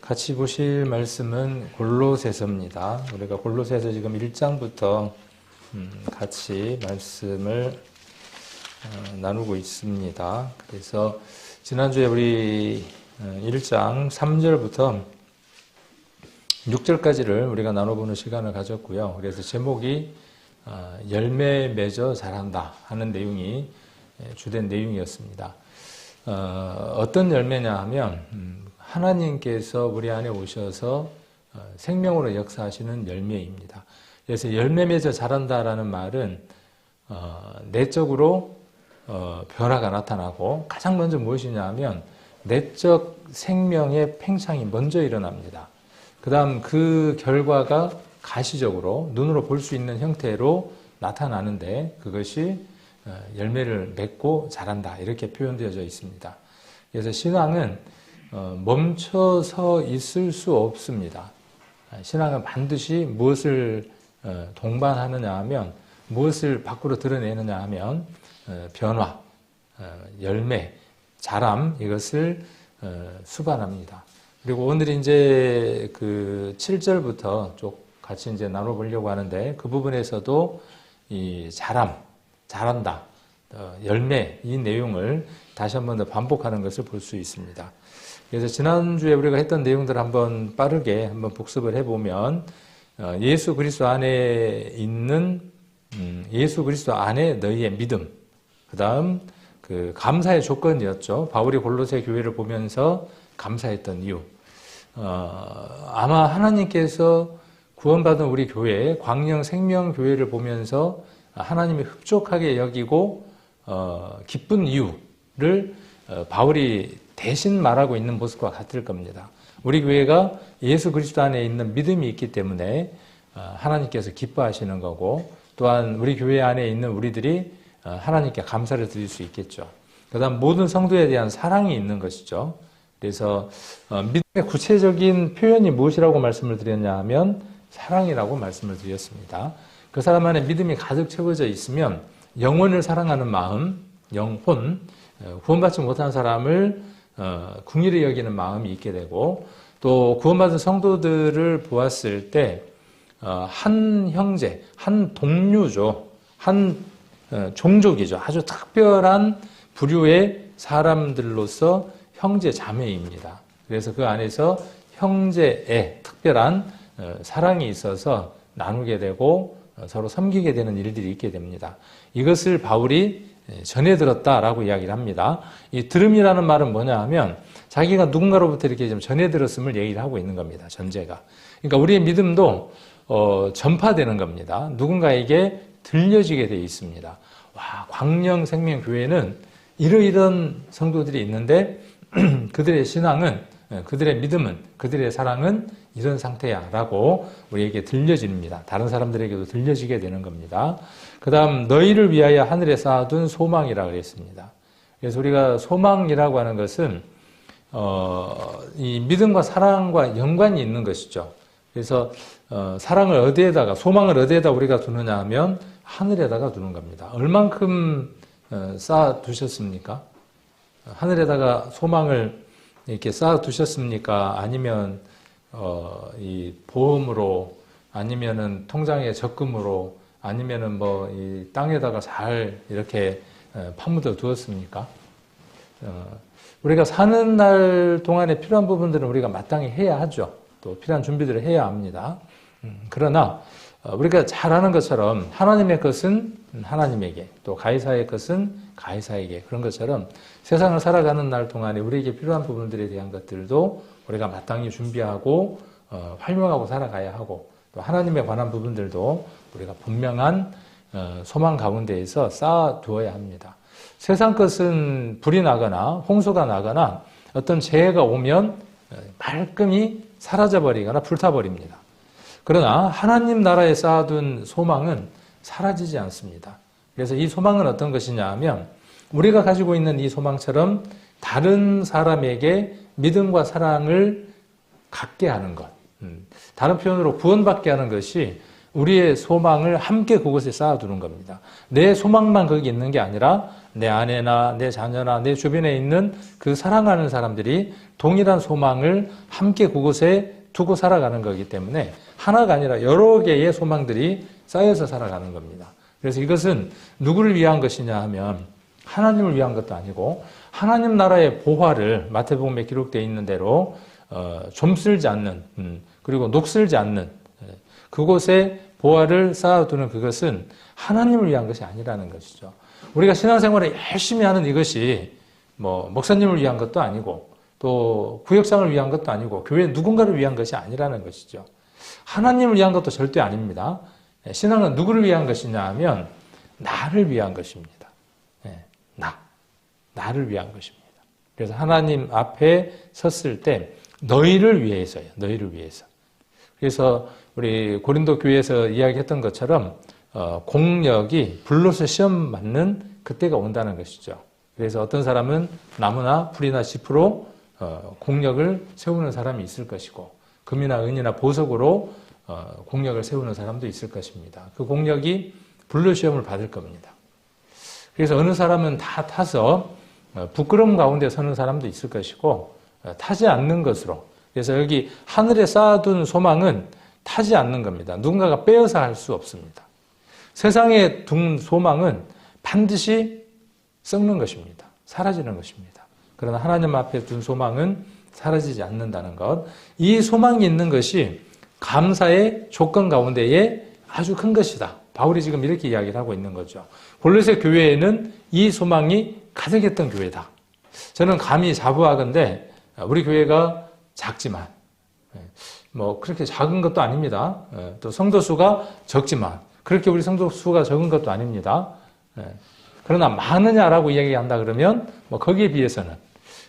같이 보실 말씀은 골로새서입니다. 우리가 골로새서 지금 1장부터 같이 말씀을 나누고 있습니다. 그래서 지난주에 우리 1장 3절부터 6절까지를 우리가 나눠보는 시간을 가졌고요. 그래서 제목이 열매 맺어 자란다 하는 내용이 주된 내용이었습니다. 어떤 열매냐 하면 하나님께서 우리 안에 오셔서 생명으로 역사하시는 열매입니다. 그래서 열매 맺어 자란다라는 말은 내적으로 변화가 나타나고 가장 먼저 무엇이냐 하면 내적 생명의 팽창이 먼저 일어납니다. 그 다음 그 결과가 가시적으로 눈으로 볼 수 있는 형태로 나타나는데 그것이 열매를 맺고 자란다 이렇게 표현되어져 있습니다. 그래서 신앙은 멈춰서 있을 수 없습니다. 신앙은 반드시 무엇을 동반하느냐 하면 무엇을 밖으로 드러내느냐 하면 변화, 열매, 자람 이것을 수반합니다. 그리고 오늘 이제 그 7절부터 쭉 같이 이제 나눠보려고 하는데 그 부분에서도 이 자람, 자란다, 열매 이 내용을 다시 한 번 더 반복하는 것을 볼 수 있습니다. 그래서 지난주에 우리가 했던 내용들을 한번 빠르게 한번 복습을 해보면 예수 그리스도 안에 있는 예수 그리스도 안에 너희의 믿음, 그 다음 그 감사의 조건이었죠. 바울이 골로새 교회를 보면서 감사했던 이유. 아마 하나님께서 구원받은 우리 교회, 광영 생명교회를 보면서 하나님이 흡족하게 여기고 기쁜 이유를 바울이 대신 말하고 있는 모습과 같을 겁니다. 우리 교회가 예수 그리스도 안에 있는 믿음이 있기 때문에 하나님께서 기뻐하시는 거고 또한 우리 교회 안에 있는 우리들이 하나님께 감사를 드릴 수 있겠죠. 그 다음 모든 성도에 대한 사랑이 있는 것이죠. 그래서 믿음의 구체적인 표현이 무엇이라고 말씀을 드렸냐 하면 사랑이라고 말씀을 드렸습니다. 그 사람 안에 믿음이 가득 채워져 있으면 영혼을 사랑하는 마음, 영혼, 구원받지 못한 사람을 긍휼히 여기는 마음이 있게 되고 또 구원받은 성도들을 보았을 때 한 형제, 한 동료죠. 한 종족이죠. 아주 특별한 부류의 사람들로서 형제 자매입니다. 그래서 그 안에서 형제의 특별한 사랑이 있어서 나누게 되고 서로 섬기게 되는 일들이 있게 됩니다. 이것을 바울이 전해 들었다라고 이야기를 합니다. 이 들음이라는 말은 뭐냐 하면 자기가 누군가로부터 이렇게 좀 전해 들었음을 얘기를 하고 있는 겁니다. 전제가. 그러니까 우리의 믿음도 전파되는 겁니다. 누군가에게 들려지게 되어 있습니다. 와, 광영 생명교회는 이러이런 성도들이 있는데 그들의 신앙은, 그들의 믿음은, 그들의 사랑은 이런 상태야 라고 우리에게 들려집니다. 다른 사람들에게도 들려지게 되는 겁니다. 그 다음 너희를 위하여 하늘에 쌓아둔 소망이라고 그랬습니다. 그래서 우리가 소망이라고 하는 것은 이 믿음과 사랑과 연관이 있는 것이죠. 그래서 사랑을 어디에다가 소망을 어디에다 우리가 두느냐 하면 하늘에다가 두는 겁니다. 얼만큼 쌓아 두셨습니까? 하늘에다가 소망을 이렇게 쌓아 두셨습니까? 아니면 이 보험으로 아니면은 통장에 적금으로 아니면은 뭐 이 땅에다가 잘 이렇게 파묻어 두었습니까? 우리가 사는 날 동안에 필요한 부분들은 우리가 마땅히 해야 하죠. 또 필요한 준비들을 해야 합니다. 그러나 우리가 잘 아는 것처럼 하나님의 것은 하나님에게 또 가이사의 것은 가이사에게 그런 것처럼 세상을 살아가는 날 동안에 우리에게 필요한 부분들에 대한 것들도 우리가 마땅히 준비하고 활용하고 살아가야 하고 또 하나님에 관한 부분들도 우리가 분명한 소망 가운데에서 쌓아두어야 합니다. 세상 것은 불이 나거나 홍수가 나거나 어떤 재해가 오면 말끔히 사라져버리거나 불타버립니다. 그러나 하나님 나라에 쌓아둔 소망은 사라지지 않습니다. 그래서 이 소망은 어떤 것이냐 하면 우리가 가지고 있는 이 소망처럼 다른 사람에게 믿음과 사랑을 갖게 하는 것. 다른 표현으로 구원받게 하는 것이 우리의 소망을 함께 그곳에 쌓아두는 겁니다. 내 소망만 거기 있는 게 아니라 내 아내나 내 자녀나 내 주변에 있는 그 사랑하는 사람들이 동일한 소망을 함께 그곳에 두고 살아가는 거기 때문에 하나가 아니라 여러 개의 소망들이 쌓여서 살아가는 겁니다. 그래서 이것은 누구를 위한 것이냐 하면 하나님을 위한 것도 아니고 하나님 나라의 보화를 마태복음에 기록되어 있는 대로 좀쓸지 않는 그리고 녹슬지 않는 그곳에 보화를 쌓아두는 그것은 하나님을 위한 것이 아니라는 것이죠. 우리가 신앙생활을 열심히 하는 이것이 뭐 목사님을 위한 것도 아니고 또 구역장을 위한 것도 아니고 교회 누군가를 위한 것이 아니라는 것이죠. 하나님을 위한 것도 절대 아닙니다. 신앙은 누구를 위한 것이냐 하면 나를 위한 것입니다. 나를 위한 것입니다. 그래서 하나님 앞에 섰을 때 너희를 위해서요. 너희를 위해서. 그래서 우리 고린도 교회에서 이야기했던 것처럼 공력이 불로서 시험 맞는 그때가 온다는 것이죠. 그래서 어떤 사람은 나무나 풀이나 짚으로 공력을 세우는 사람이 있을 것이고 금이나 은이나 보석으로 공력을 세우는 사람도 있을 것입니다. 그 공력이 불로 시험을 받을 겁니다. 그래서 어느 사람은 다 타서 부끄러움 가운데 서는 사람도 있을 것이고 타지 않는 것으로. 그래서 여기 하늘에 쌓아둔 소망은 타지 않는 겁니다. 누군가가 빼어서 할 수 없습니다. 세상에 둔 소망은 반드시 썩는 것입니다. 사라지는 것입니다. 그러나 하나님 앞에 둔 소망은 사라지지 않는다는 것. 이 소망이 있는 것이 감사의 조건 가운데에 아주 큰 것이다. 바울이 지금 이렇게 이야기를 하고 있는 거죠. 골로새 교회에는 이 소망이 가득했던 교회다. 저는 감히 자부하건대 우리 교회가 작지만 뭐 그렇게 작은 것도 아닙니다. 또 성도 수가 적지만 그렇게 우리 성도 수가 적은 것도 아닙니다. 그러나 많으냐라고 이야기한다 그러면 뭐 거기에 비해서는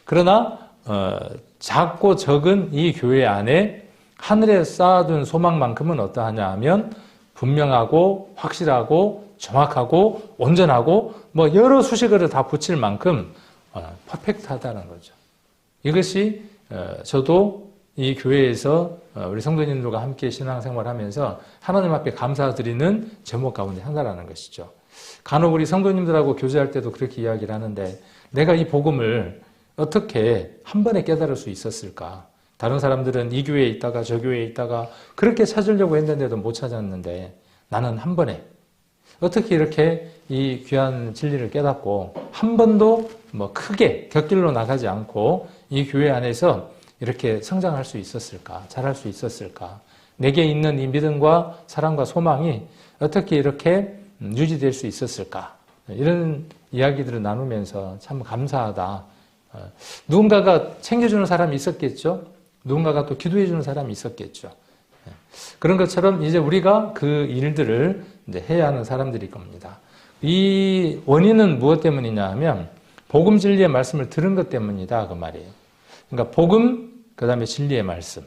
그러나 작고 적은 이 교회 안에 하늘에 쌓아둔 소망만큼은 어떠하냐 하면 분명하고 확실하고 정확하고 온전하고 뭐 여러 수식어를 다 붙일 만큼 퍼펙트하다는 거죠. 이것이 저도 이 교회에서 우리 성도님들과 함께 신앙생활하면서 하나님 앞에 감사드리는 제목 가운데 하나라는 것이죠. 간혹 우리 성도님들하고 교제할 때도 그렇게 이야기를 하는데 내가 이 복음을 어떻게 한 번에 깨달을 수 있었을까? 다른 사람들은 이 교회에 있다가 저 교회에 있다가 그렇게 찾으려고 했는데도 못 찾았는데 나는 한 번에 어떻게 이렇게 이 귀한 진리를 깨닫고 한 번도 뭐 크게 곁길로 나가지 않고 이 교회 안에서 이렇게 성장할 수 있었을까? 잘할 수 있었을까? 내게 있는 이 믿음과 사랑과 소망이 어떻게 이렇게 유지될 수 있었을까? 이런 이야기들을 나누면서 참 감사하다. 누군가가 챙겨주는 사람이 있었겠죠? 누군가가 또 기도해주는 사람이 있었겠죠? 그런 것처럼 이제 우리가 그 일들을 이제 해야 하는 사람들일 겁니다. 이 원인은 무엇 때문이냐 하면 복음 진리의 말씀을 들은 것 때문이다 그 말이에요. 그러니까 복음 그 다음에 진리의 말씀.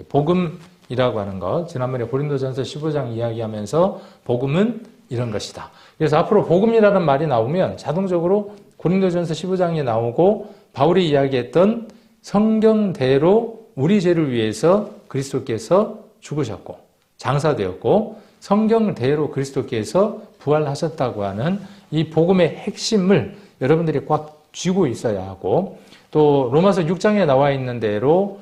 복음이라고 하는 것 지난번에 고린도전서 15장 이야기하면서 복음은 이런 것이다. 그래서 앞으로 복음이라는 말이 나오면 자동적으로 고린도전서 15장이 나오고 바울이 이야기했던 성경대로 우리 죄를 위해서 그리스도께서 죽으셨고 장사되었고 성경대로 그리스도께서 부활하셨다고 하는 이 복음의 핵심을 여러분들이 꽉 쥐고 있어야 하고 또 로마서 6장에 나와 있는 대로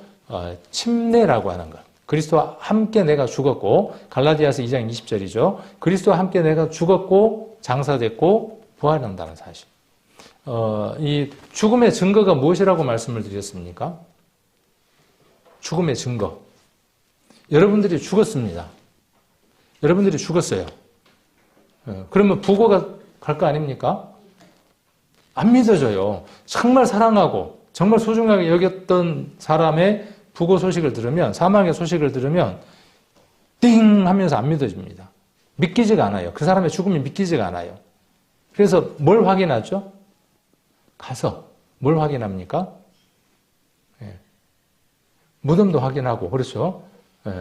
침례라고 하는 것. 그리스도와 함께 내가 죽었고 갈라디아서 2장 20절이죠. 그리스도와 함께 내가 죽었고 장사됐고 부활한다는 사실. 이 죽음의 증거가 무엇이라고 말씀을 드렸습니까? 죽음의 증거. 여러분들이 죽었습니다. 여러분들이 죽었어요. 그러면 부고가 갈 거 아닙니까? 안 믿어져요. 정말 사랑하고 정말 소중하게 여겼던 사람의 부고 소식을 들으면 사망의 소식을 들으면 띵 하면서 안 믿어집니다. 믿기지가 않아요. 그 사람의 죽음이 믿기지가 않아요. 그래서 뭘 확인하죠? 가서 뭘 확인합니까? 무덤도 확인하고 그렇죠.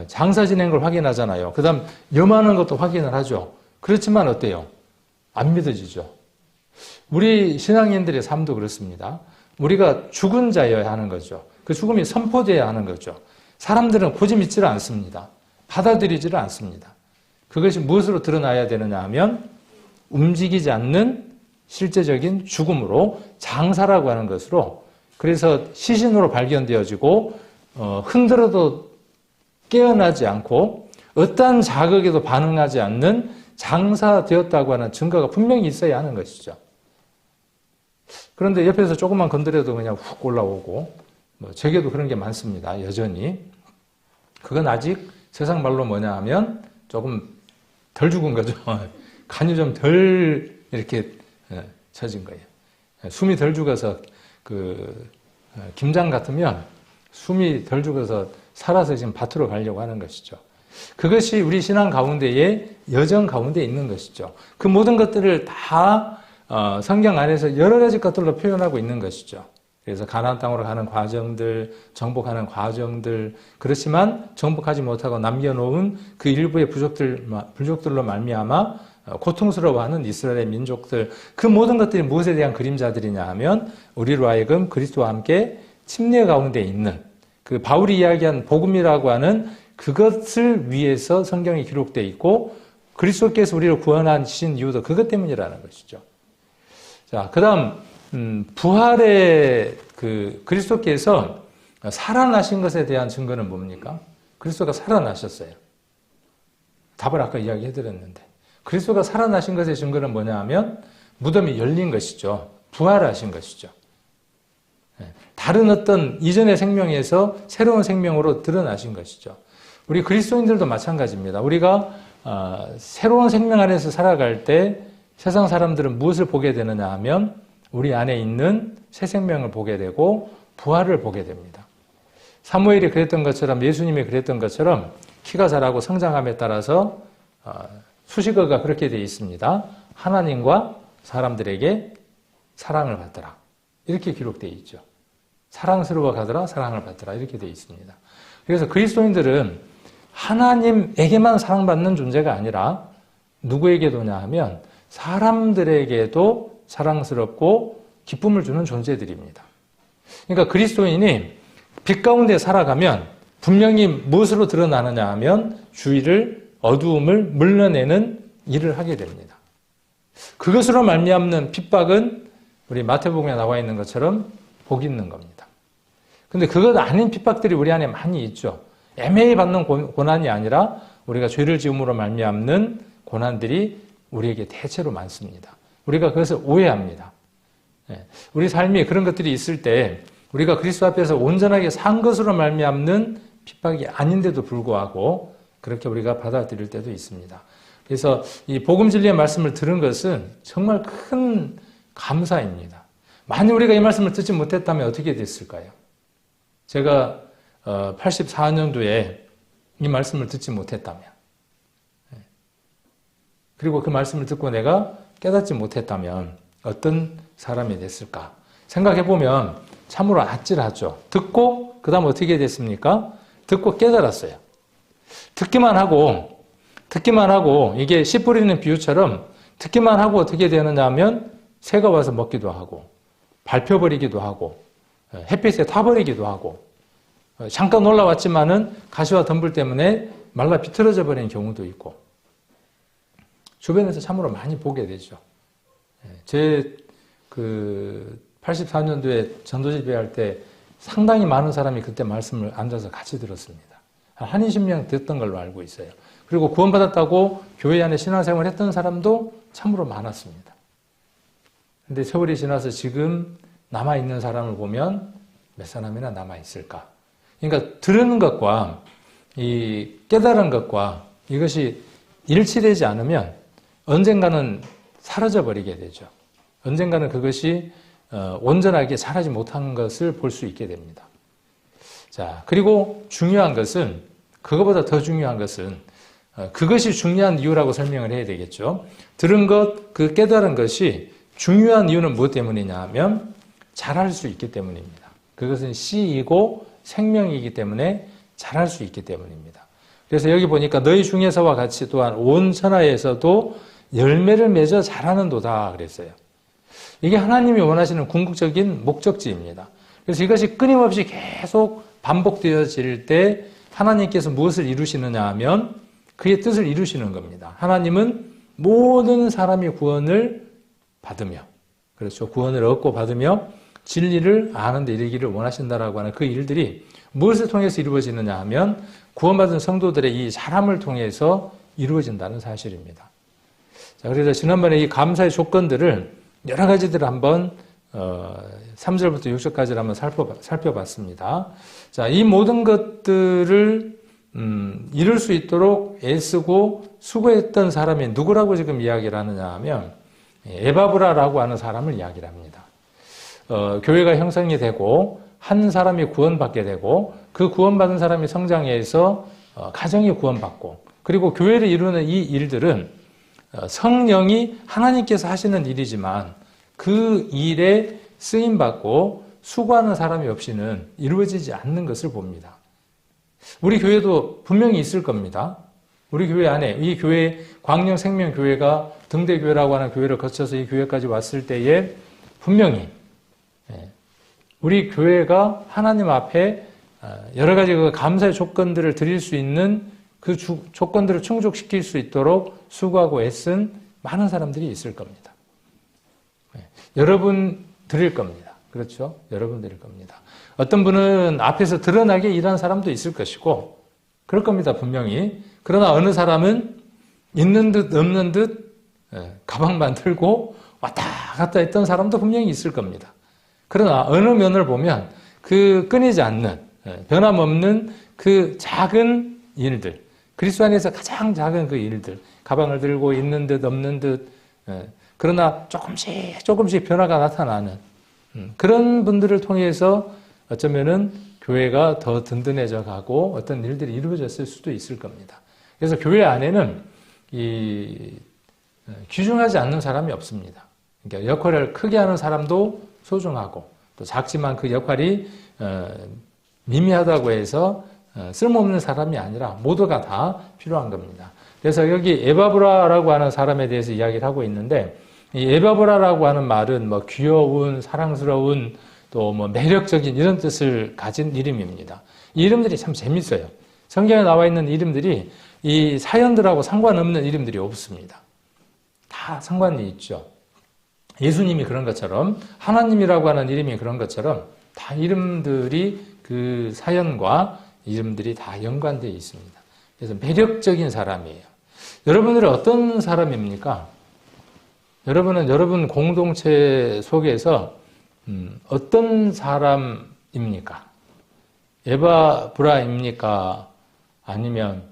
장사 지낸 걸 확인하잖아요. 그 다음 염하는 것도 확인을 하죠. 그렇지만 어때요? 안 믿어지죠. 우리 신앙인들의 삶도 그렇습니다. 우리가 죽은 자여야 하는 거죠. 그 죽음이 선포되어야 하는 거죠. 사람들은 굳이 믿지를 않습니다. 받아들이지를 않습니다. 그것이 무엇으로 드러나야 되느냐 하면 움직이지 않는 실제적인 죽음으로 장사라고 하는 것으로 그래서 시신으로 발견되어지고 흔들어도 깨어나지 않고 어떠한 자극에도 반응하지 않는 장사되었다고 하는 증거가 분명히 있어야 하는 것이죠. 그런데 옆에서 조금만 건드려도 그냥 훅 올라오고 제게도 그런 게 많습니다. 여전히. 그건 아직 세상 말로 뭐냐 하면 조금 덜 죽은 거죠. 간이 좀 덜 이렇게 처진 거예요. 숨이 덜 죽어서 김장 같으면 숨이 덜 죽어서 살아서 지금 밭으로 가려고 하는 것이죠. 그것이 우리 신앙 가운데의 여정 가운데 있는 것이죠. 그 모든 것들을 다 성경 안에서 여러 가지 것들로 표현하고 있는 것이죠. 그래서 가나안 땅으로 가는 과정들, 정복하는 과정들, 그렇지만 정복하지 못하고 남겨놓은 그 일부의 부족들로 말미암아 고통스러워하는 이스라엘의 민족들, 그 모든 것들이 무엇에 대한 그림자들이냐 하면 우리로 하여금 그리스도와 함께 침례 가운데 있는 그 바울이 이야기한 복음이라고 하는 그것을 위해서 성경이 기록되어 있고 그리스도께서 우리를 구원하신 이유도 그것 때문이라는 것이죠. 자, 그 다음 부활의 그리스도께서 살아나신 것에 대한 증거는 뭡니까? 그리스도가 살아나셨어요. 답을 아까 이야기해드렸는데 그리스도가 살아나신 것의 증거는 뭐냐 하면 무덤이 열린 것이죠. 부활하신 것이죠. 다른 어떤 이전의 생명에서 새로운 생명으로 드러나신 것이죠. 우리 그리스도인들도 마찬가지입니다. 우리가 새로운 생명 안에서 살아갈 때 세상 사람들은 무엇을 보게 되느냐 하면 우리 안에 있는 새 생명을 보게 되고 부활을 보게 됩니다. 사무엘이 그랬던 것처럼 예수님이 그랬던 것처럼 키가 자라고 성장함에 따라서 수식어가 그렇게 되어 있습니다. 하나님과 사람들에게 사랑을 받더라. 이렇게 기록되어 있죠. 사랑스러워 가더라, 사랑을 받더라. 이렇게 되어 있습니다. 그래서 그리스도인들은 하나님에게만 사랑받는 존재가 아니라 누구에게도냐 하면 사람들에게도 사랑스럽고 기쁨을 주는 존재들입니다. 그러니까 그리스도인이 빛 가운데 살아가면 분명히 무엇으로 드러나느냐 하면 주위를 어두움을 물러내는 일을 하게 됩니다. 그것으로 말미암는 핍박은 우리 마태복음에 나와 있는 것처럼 복 있는 겁니다. 근데 그것 아닌 핍박들이 우리 안에 많이 있죠. 애매히 받는 고난이 아니라 우리가 죄를 지음으로 말미암는 고난들이 우리에게 대체로 많습니다. 우리가 그것을 오해합니다. 우리 삶이 그런 것들이 있을 때 우리가 그리스도 앞에서 온전하게 산 것으로 말미암는 핍박이 아닌데도 불구하고 그렇게 우리가 받아들일 때도 있습니다. 그래서 이 복음 진리의 말씀을 들은 것은 정말 큰 감사입니다. 만약 우리가 이 말씀을 듣지 못했다면 어떻게 됐을까요? 제가 84년도에 이 말씀을 듣지 못했다면 그리고 그 말씀을 듣고 내가 깨닫지 못했다면 어떤 사람이 됐을까? 생각해보면 참으로 아찔하죠. 듣고 그 다음 어떻게 됐습니까? 듣고 깨달았어요. 듣기만 하고 이게 씨 뿌리는 비유처럼 듣기만 하고 어떻게 되느냐 하면 새가 와서 먹기도 하고 밟혀버리기도 하고 햇빛에 타버리기도 하고 잠깐 올라왔지만은 가시와 덤불 때문에 말라 비틀어져 버리는 경우도 있고 주변에서 참으로 많이 보게 되죠. 제 84년도에 전도집회할 때 상당히 많은 사람이 그때 말씀을 앉아서 같이 들었습니다. 한 20명 됐던 걸로 알고 있어요. 그리고 구원받았다고 교회 안에 신앙생활 했던 사람도 참으로 많았습니다. 근데 세월이 지나서 지금 남아있는 사람을 보면 몇 사람이나 남아있을까? 그러니까 들은 것과 이 깨달은 것과 이것이 일치되지 않으면 언젠가는 사라져버리게 되죠. 언젠가는 그것이 온전하게 자라지 못한 것을 볼 수 있게 됩니다. 자, 그리고 중요한 것은 그것보다 더 중요한 것은 그것이 중요한 이유라고 설명을 해야 되겠죠. 들은 것, 그 깨달은 것이 중요한 이유는 무엇 때문이냐 하면 자랄 수 있기 때문입니다. 그것은 씨이고 생명이기 때문에 자랄 수 있기 때문입니다. 그래서 여기 보니까 너희 중에서와 같이 또한 온 천하에서도 열매를 맺어 자라는도다 그랬어요. 이게 하나님이 원하시는 궁극적인 목적지입니다. 그래서 이것이 끊임없이 계속 반복되어질 때 하나님께서 무엇을 이루시느냐 하면 그의 뜻을 이루시는 겁니다. 하나님은 모든 사람이 구원을 받으며, 그렇죠. 구원을 얻고 받으며 진리를 아는 데 이르기를 원하신다라고 하는 그 일들이 무엇을 통해서 이루어지느냐 하면 구원받은 성도들의 이 사람을 통해서 이루어진다는 사실입니다. 자, 그래서 지난번에 이 감사의 조건들을 여러 가지들을 한번 3절부터 6절까지를 한번 살펴봤습니다. 자, 이 모든 것들을 이룰 수 있도록 애쓰고 수고했던 사람이 누구라고 지금 이야기를 하느냐 하면 에바브라라고 하는 사람을 이야기를 합니다. 교회가 형성이 되고 한 사람이 구원받게 되고 그 구원받은 사람이 성장해서 가정이 구원받고 그리고 교회를 이루는 이 일들은 성령이 하나님께서 하시는 일이지만 그 일에 쓰임받고 수고하는 사람이 없이는 이루어지지 않는 것을 봅니다. 우리 교회도 분명히 있을 겁니다. 우리 교회 안에 이 교회 광명생명교회가 등대교회라고 하는 교회를 거쳐서 이 교회까지 왔을 때에 분명히 우리 교회가 하나님 앞에 여러 가지 그 감사의 조건들을 드릴 수 있는 그 조건들을 충족시킬 수 있도록 수고하고 애쓴 많은 사람들이 있을 겁니다. 여러분 드릴 겁니다. 그렇죠? 여러분 드릴 겁니다. 어떤 분은 앞에서 드러나게 일하는 사람도 있을 것이고 그럴 겁니다. 분명히. 그러나 어느 사람은 있는 듯 없는 듯 가방만 들고 왔다 갔다 했던 사람도 분명히 있을 겁니다. 그러나 어느 면을 보면 그 끊이지 않는 변함없는 그 작은 일들, 그리스도 안에서 가장 작은 그 일들, 가방을 들고 있는 듯 없는 듯 그러나 조금씩 변화가 나타나는 그런 분들을 통해서 어쩌면은 교회가 더 든든해져 가고 어떤 일들이 이루어졌을 수도 있을 겁니다. 그래서 교회 안에는 귀중하지 않는 사람이 없습니다. 그러니까 역할을 크게 하는 사람도 소중하고 또 작지만 그 역할이 미미하다고 해서 쓸모없는 사람이 아니라 모두가 다 필요한 겁니다. 그래서 여기 에바브라라고 하는 사람에 대해서 이야기를 하고 있는데 이 에바브라라고 하는 말은 뭐 귀여운, 사랑스러운 또 뭐 매력적인 이런 뜻을 가진 이름입니다. 이 이름들이 참 재밌어요. 성경에 나와 있는 이름들이 이 사연들하고 상관없는 이름들이 없습니다. 다 상관이 있죠. 예수님이 그런 것처럼 하나님이라고 하는 이름이 그런 것처럼 다 이름들이 그 사연과 이름들이 다 연관되어 있습니다. 그래서 매력적인 사람이에요. 여러분들은 어떤 사람입니까? 여러분은 여러분 공동체 속에서 어떤 사람입니까? 에바브라입니까? 아니면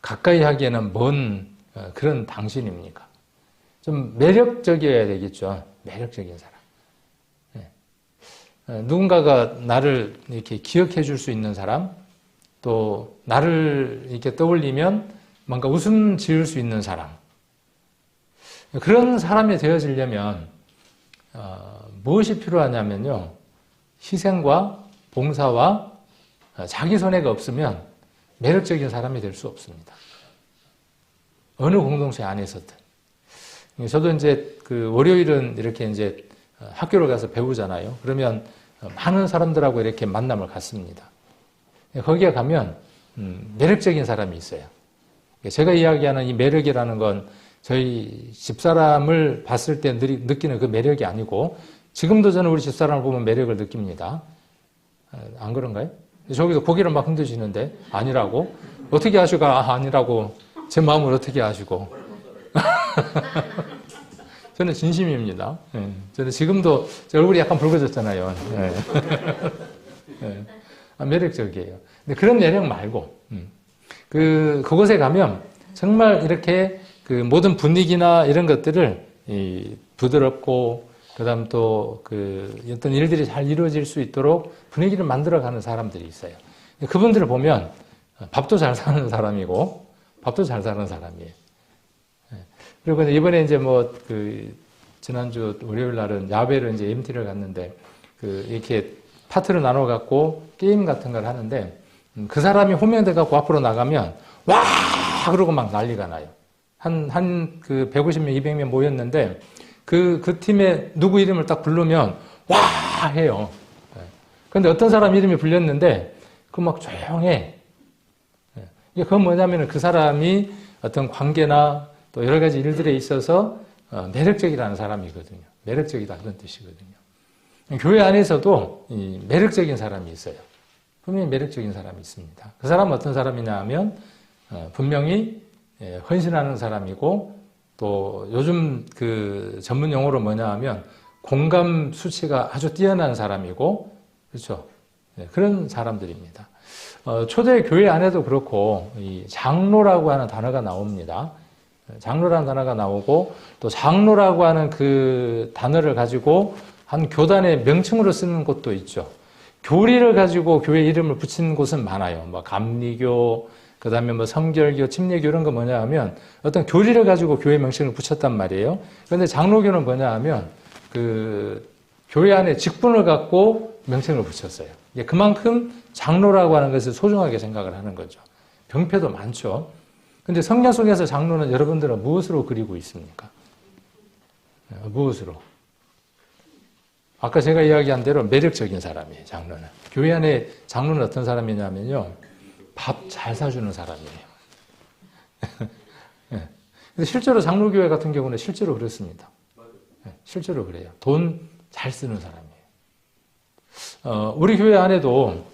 가까이 하기에는 먼 그런 당신입니까? 좀 매력적이어야 되겠죠. 매력적인 사람. 누군가가 나를 이렇게 기억해 줄 수 있는 사람, 또 나를 이렇게 떠올리면 뭔가 웃음 지을 수 있는 사람. 그런 사람이 되어지려면 무엇이 필요하냐면요. 희생과 봉사와 자기 손해가 없으면 매력적인 사람이 될 수 없습니다. 어느 공동체 안에서든. 저도 이제 그 월요일은 이렇게 이제 학교를 가서 배우잖아요. 그러면 많은 사람들하고 이렇게 만남을 갖습니다. 거기에 가면 매력적인 사람이 있어요. 제가 이야기하는 이 매력이라는 건 저희 집사람을 봤을 때 느끼는 그 매력이 아니고 지금도 저는 우리 집사람을 보면 매력을 느낍니다. 안 그런가요? 저기서 고개를 막 흔드시는데 아니라고? 어떻게 아시고 아니라고 제 마음을 어떻게 아시고 저는 진심입니다. 저는 지금도 제 얼굴이 약간 붉어졌잖아요. 매력적이에요. 근데 그런 매력 말고 그곳에 가면 정말 이렇게 그 모든 분위기나 이런 것들을 부드럽고 그다음 또 그 어떤 일들이 잘 이루어질 수 있도록 분위기를 만들어가는 사람들이 있어요. 그분들을 보면 밥도 잘 사는 사람이고 밥도 잘 사는 사람이에요. 그리고 이번에 이제 뭐 그 지난주 월요일 날은 야외로 이제 MT를 갔는데 그 이렇게 파트를 나눠 갖고 게임 같은 걸 하는데 그 사람이 호명돼 갖고 앞으로 나가면 와 그러고 막 난리가 나요. 한 그 150명, 200명 모였는데 그 팀에 누구 이름을 딱 부르면 와 해요. 그런데 어떤 사람 이름이 불렸는데 그 막 조용해. 그건 뭐냐면 그 사람이 어떤 관계나 또 여러 가지 일들에 있어서 매력적이라는 사람이거든요. 매력적이다 그런 뜻이거든요. 교회 안에서도 매력적인 사람이 있어요. 분명히 매력적인 사람이 있습니다. 그 사람은 어떤 사람이냐 하면 분명히 헌신하는 사람이고 또 요즘 그 전문 용어로 뭐냐 하면 공감 수치가 아주 뛰어난 사람이고 그렇죠. 그런 사람들입니다. 초대 교회 안에도 그렇고 이 장로라고 하는 단어가 나옵니다. 장로라는 단어가 나오고 또 장로라고 하는 그 단어를 가지고 한 교단의 명칭으로 쓰는 곳도 있죠. 교리를 가지고 교회 이름을 붙이는 곳은 많아요. 뭐 감리교, 그 다음에 뭐 성결교, 침례교 이런 거 뭐냐 하면 어떤 교리를 가지고 교회 명칭을 붙였단 말이에요. 그런데 장로교는 뭐냐 하면 그 교회 안에 직분을 갖고 명칭을 붙였어요. 그만큼 장로라고 하는 것을 소중하게 생각을 하는 거죠. 병폐도 많죠. 근데 성경 속에서 장로는 여러분들은 무엇으로 그리고 있습니까? 무엇으로? 아까 제가 이야기한 대로 매력적인 사람이에요, 장로는. 교회 안에 장로는 어떤 사람이냐면요. 밥 잘 사주는 사람이에요. 근데 실제로 장로교회 같은 경우는 실제로 그렇습니다. 실제로 그래요. 돈 잘 쓰는 사람이에요. 우리 교회 안에도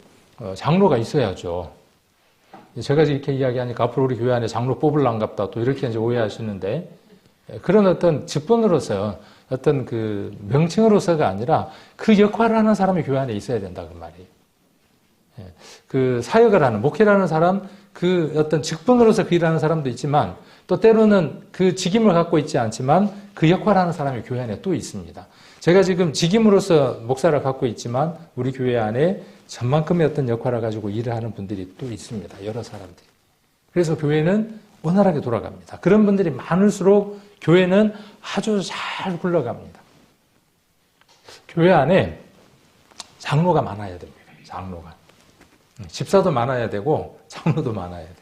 장로가 있어야죠. 제가 이렇게 이야기하니까 앞으로 우리 교회 안에 장로 뽑을란갑다 또 이렇게 이제 오해하시는데 그런 어떤 직분으로서 어떤 그 명칭으로서가 아니라 그 역할을 하는 사람이 교회 안에 있어야 된다 그 말이에요. 그 사역을 하는 목회라는 사람 그 어떤 직분으로서 그 일하는 사람도 있지만 또 때로는 그 직임을 갖고 있지 않지만 그 역할을 하는 사람이 교회 안에 또 있습니다. 제가 지금 직임으로서 목사를 갖고 있지만 우리 교회 안에 전만큼의 어떤 역할을 가지고 일을 하는 분들이 또 있습니다. 여러 사람들이. 그래서 교회는 원활하게 돌아갑니다. 그런 분들이 많을수록 교회는 아주 잘 굴러갑니다. 교회 안에 장로가 많아야 됩니다. 장로가. 집사도 많아야 되고 장로도 많아야 돼요.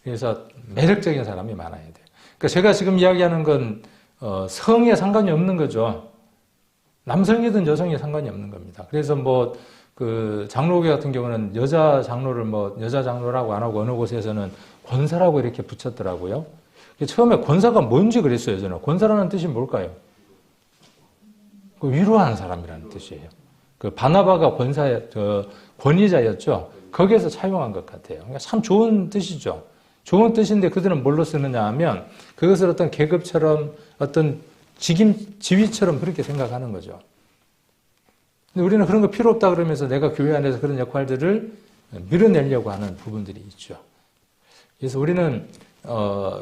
그래서 매력적인 사람이 많아야 돼요. 그러니까 제가 지금 이야기하는 건 성에 상관이 없는 거죠. 남성이든 여성에 상관이 없는 겁니다. 그래서 뭐 그 장로교 같은 경우는 여자 장로를 뭐 여자 장로라고 안 하고 어느 곳에서는 권사라고 이렇게 붙였더라고요. 처음에 권사가 뭔지 그랬어요. 저는 권사라는 뜻이 뭘까요? 그 위로하는 사람이라는 뜻이에요. 그 바나바가 권위자였죠. 거기에서 차용한 것 같아요. 그러니까 참 좋은 뜻이죠. 좋은 뜻인데 그들은 뭘로 쓰느냐 하면 그것을 어떤 계급처럼 어떤 지위처럼 그렇게 생각하는 거죠. 근데 우리는 그런 거 필요 없다 그러면서 내가 교회 안에서 그런 역할들을 밀어내려고 하는 부분들이 있죠. 그래서 우리는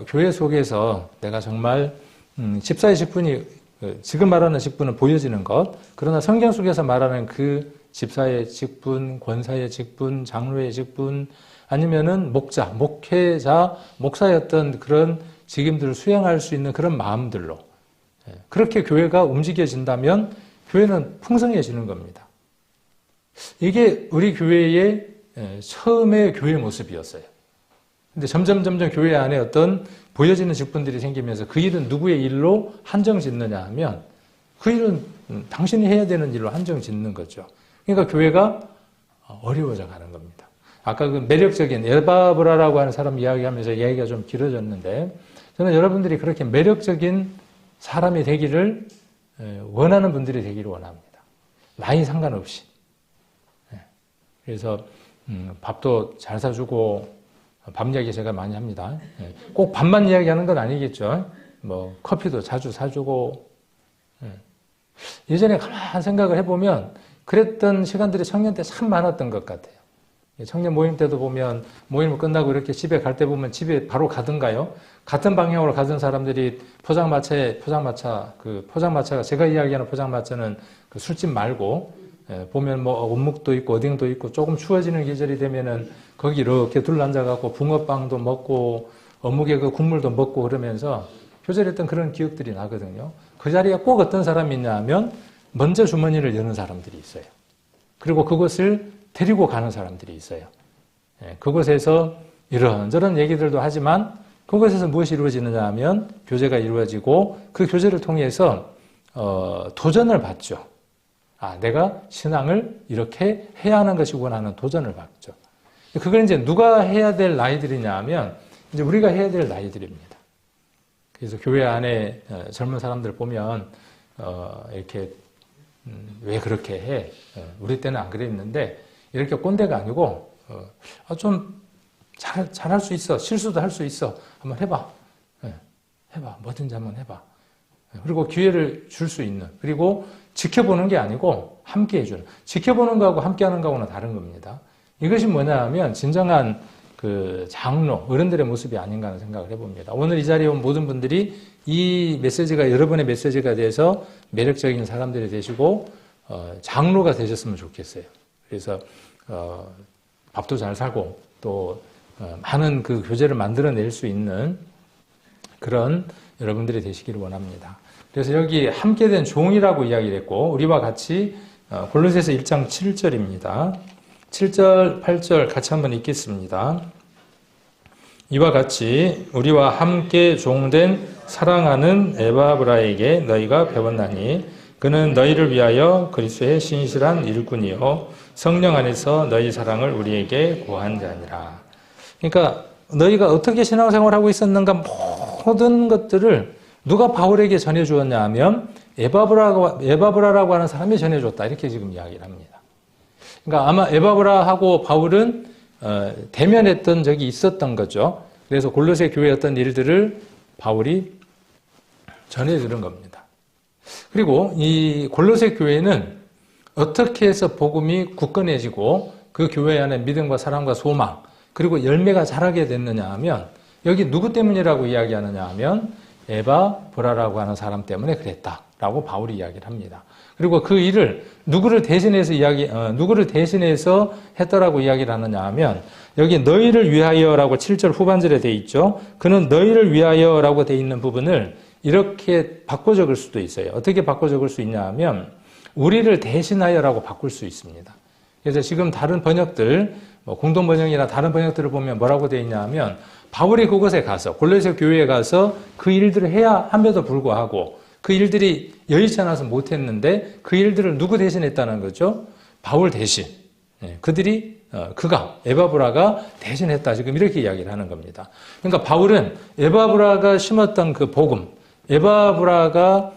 교회 속에서 내가 정말 집사의 직분이 지금 말하는 직분은 보여지는 것, 그러나 성경 속에서 말하는 그 집사의 직분, 권사의 직분, 장로의 직분, 아니면은 목자, 목회자, 목사였던 그런 직임들을 수행할 수 있는 그런 마음들로 그렇게 교회가 움직여진다면 교회는 풍성해지는 겁니다. 이게 우리 교회의 처음의 교회 모습이었어요. 근데 점점 교회 안에 어떤 보여지는 직분들이 생기면서 그 일은 누구의 일로 한정 짓느냐 하면 그 일은 당신이 해야 되는 일로 한정 짓는 거죠. 그러니까 교회가 어려워져 가는 겁니다. 아까 그 매력적인 엘바브라라고 하는 사람 이야기하면서 이야기가 좀 길어졌는데 저는 여러분들이 그렇게 매력적인 사람이 되기를 원하는 분들이 되기를 원합니다. 나이 상관없이. 그래서 밥도 잘 사주고 밥 이야기 제가 많이 합니다. 꼭 밥만 이야기하는 건 아니겠죠. 뭐 커피도 자주 사주고. 예전에 가만 생각을 해보면 그랬던 시간들이 청년 때 참 많았던 것 같아요. 청년 모임 때도 보면 모임을 끝나고 이렇게 집에 갈 때 보면 집에 바로 가든가요? 같은 방향으로 가던 사람들이 포장마차가 제가 이야기하는 포장마차는 그 술집 말고 보면 뭐 원묵도 있고 어딩도 있고 조금 추워지는 계절이 되면은 거기 이렇게 둘러앉아갖고 붕어빵도 먹고 어묵에 그 국물도 먹고 그러면서 표절했던 그런 기억들이 나거든요. 그 자리에 꼭 어떤 사람이 있냐 하면 먼저 주머니를 여는 사람들이 있어요. 그리고 그것을 데리고 가는 사람들이 있어요. 그곳에서 이런저런 얘기들도 하지만 그곳에서 무엇이 이루어지느냐 하면 교제가 이루어지고 그 교제를 통해서 도전을 받죠. 내가 신앙을 이렇게 해야 하는 것이구나 하는 도전을 받죠. 그걸 이제 누가 해야 될 나이들이냐 하면 이제 우리가 해야 될 나이들입니다. 그래서 교회 안에 젊은 사람들 보면 이렇게 왜 그렇게 해? 우리 때는 안 그랬는데 이렇게 꼰대가 아니고 좀 잘할 수 있어. 실수도 할 수 있어. 한번 해봐. 해봐. 뭐든지 한번 해봐. 그리고 기회를 줄 수 있는. 그리고 지켜보는 게 아니고 함께 해주는. 지켜보는 거하고 함께 하는 거하고는 다른 겁니다. 이것이 뭐냐 하면 진정한 그 장로, 어른들의 모습이 아닌가 하는 생각을 해봅니다. 오늘 이 자리에 온 모든 분들이 이 메시지가 여러분의 메시지가 돼서 매력적인 사람들이 되시고 장로가 되셨으면 좋겠어요. 그래서 밥도 잘 사고 또 많은 그 교제를 만들어낼 수 있는 그런 여러분들이 되시기를 원합니다. 그래서 여기 함께 된 종이라고 이야기를 했고 우리와 같이 골로새서 1장 7절입니다. 7절, 8절 같이 한번 읽겠습니다. 이와 같이 우리와 함께 종된 사랑하는 에바브라에게 너희가 배웠나니 그는 너희를 위하여 그리스도의 신실한 일꾼이요 성령 안에서 너희 사랑을 우리에게 고한 자니라. 그러니까 너희가 어떻게 신앙생활하고 있었는가 모든 것들을 누가 바울에게 전해주었냐 하면 에바브라라고 하는 사람이 전해줬다. 이렇게 지금 이야기를 합니다. 그러니까 아마 에바브라하고 바울은 대면했던 적이 있었던 거죠. 그래서 골로새 교회의 어떤 일들을 바울이 전해들은 겁니다. 그리고 이 골로새 교회는 어떻게 해서 복음이 굳건해지고 그 교회 안에 믿음과 사랑과 소망 그리고 열매가 자라게 됐느냐 하면 여기 누구 때문이라고 이야기하느냐 하면 에바브라라고 하는 사람 때문에 그랬다라고 바울이 이야기를 합니다. 그리고 그 일을 누구를 대신해서 했더라고 이야기를 하느냐 하면 여기 너희를 위하여라고 7절 후반절에 돼 있죠. 그는 너희를 위하여라고 돼 있는 부분을 이렇게 바꿔 적을 수도 있어요. 어떻게 바꿔 적을 수 있냐 하면 우리를 대신하여라고 바꿀 수 있습니다. 그래서 지금 다른 번역들 공동 번역이나 다른 번역들을 보면 뭐라고 돼 있냐 하면 바울이 그곳에 가서 골로새 교회에 가서 그 일들을 해야 함에도 불구하고 그 일들이 여의치 않아서 못했는데 그 일들을 누구 대신 했다는 거죠? 바울 대신. 그가 에바브라가 대신했다. 지금 이렇게 이야기를 하는 겁니다. 그러니까 바울은 에바브라가 심었던 그 복음, 에바브라가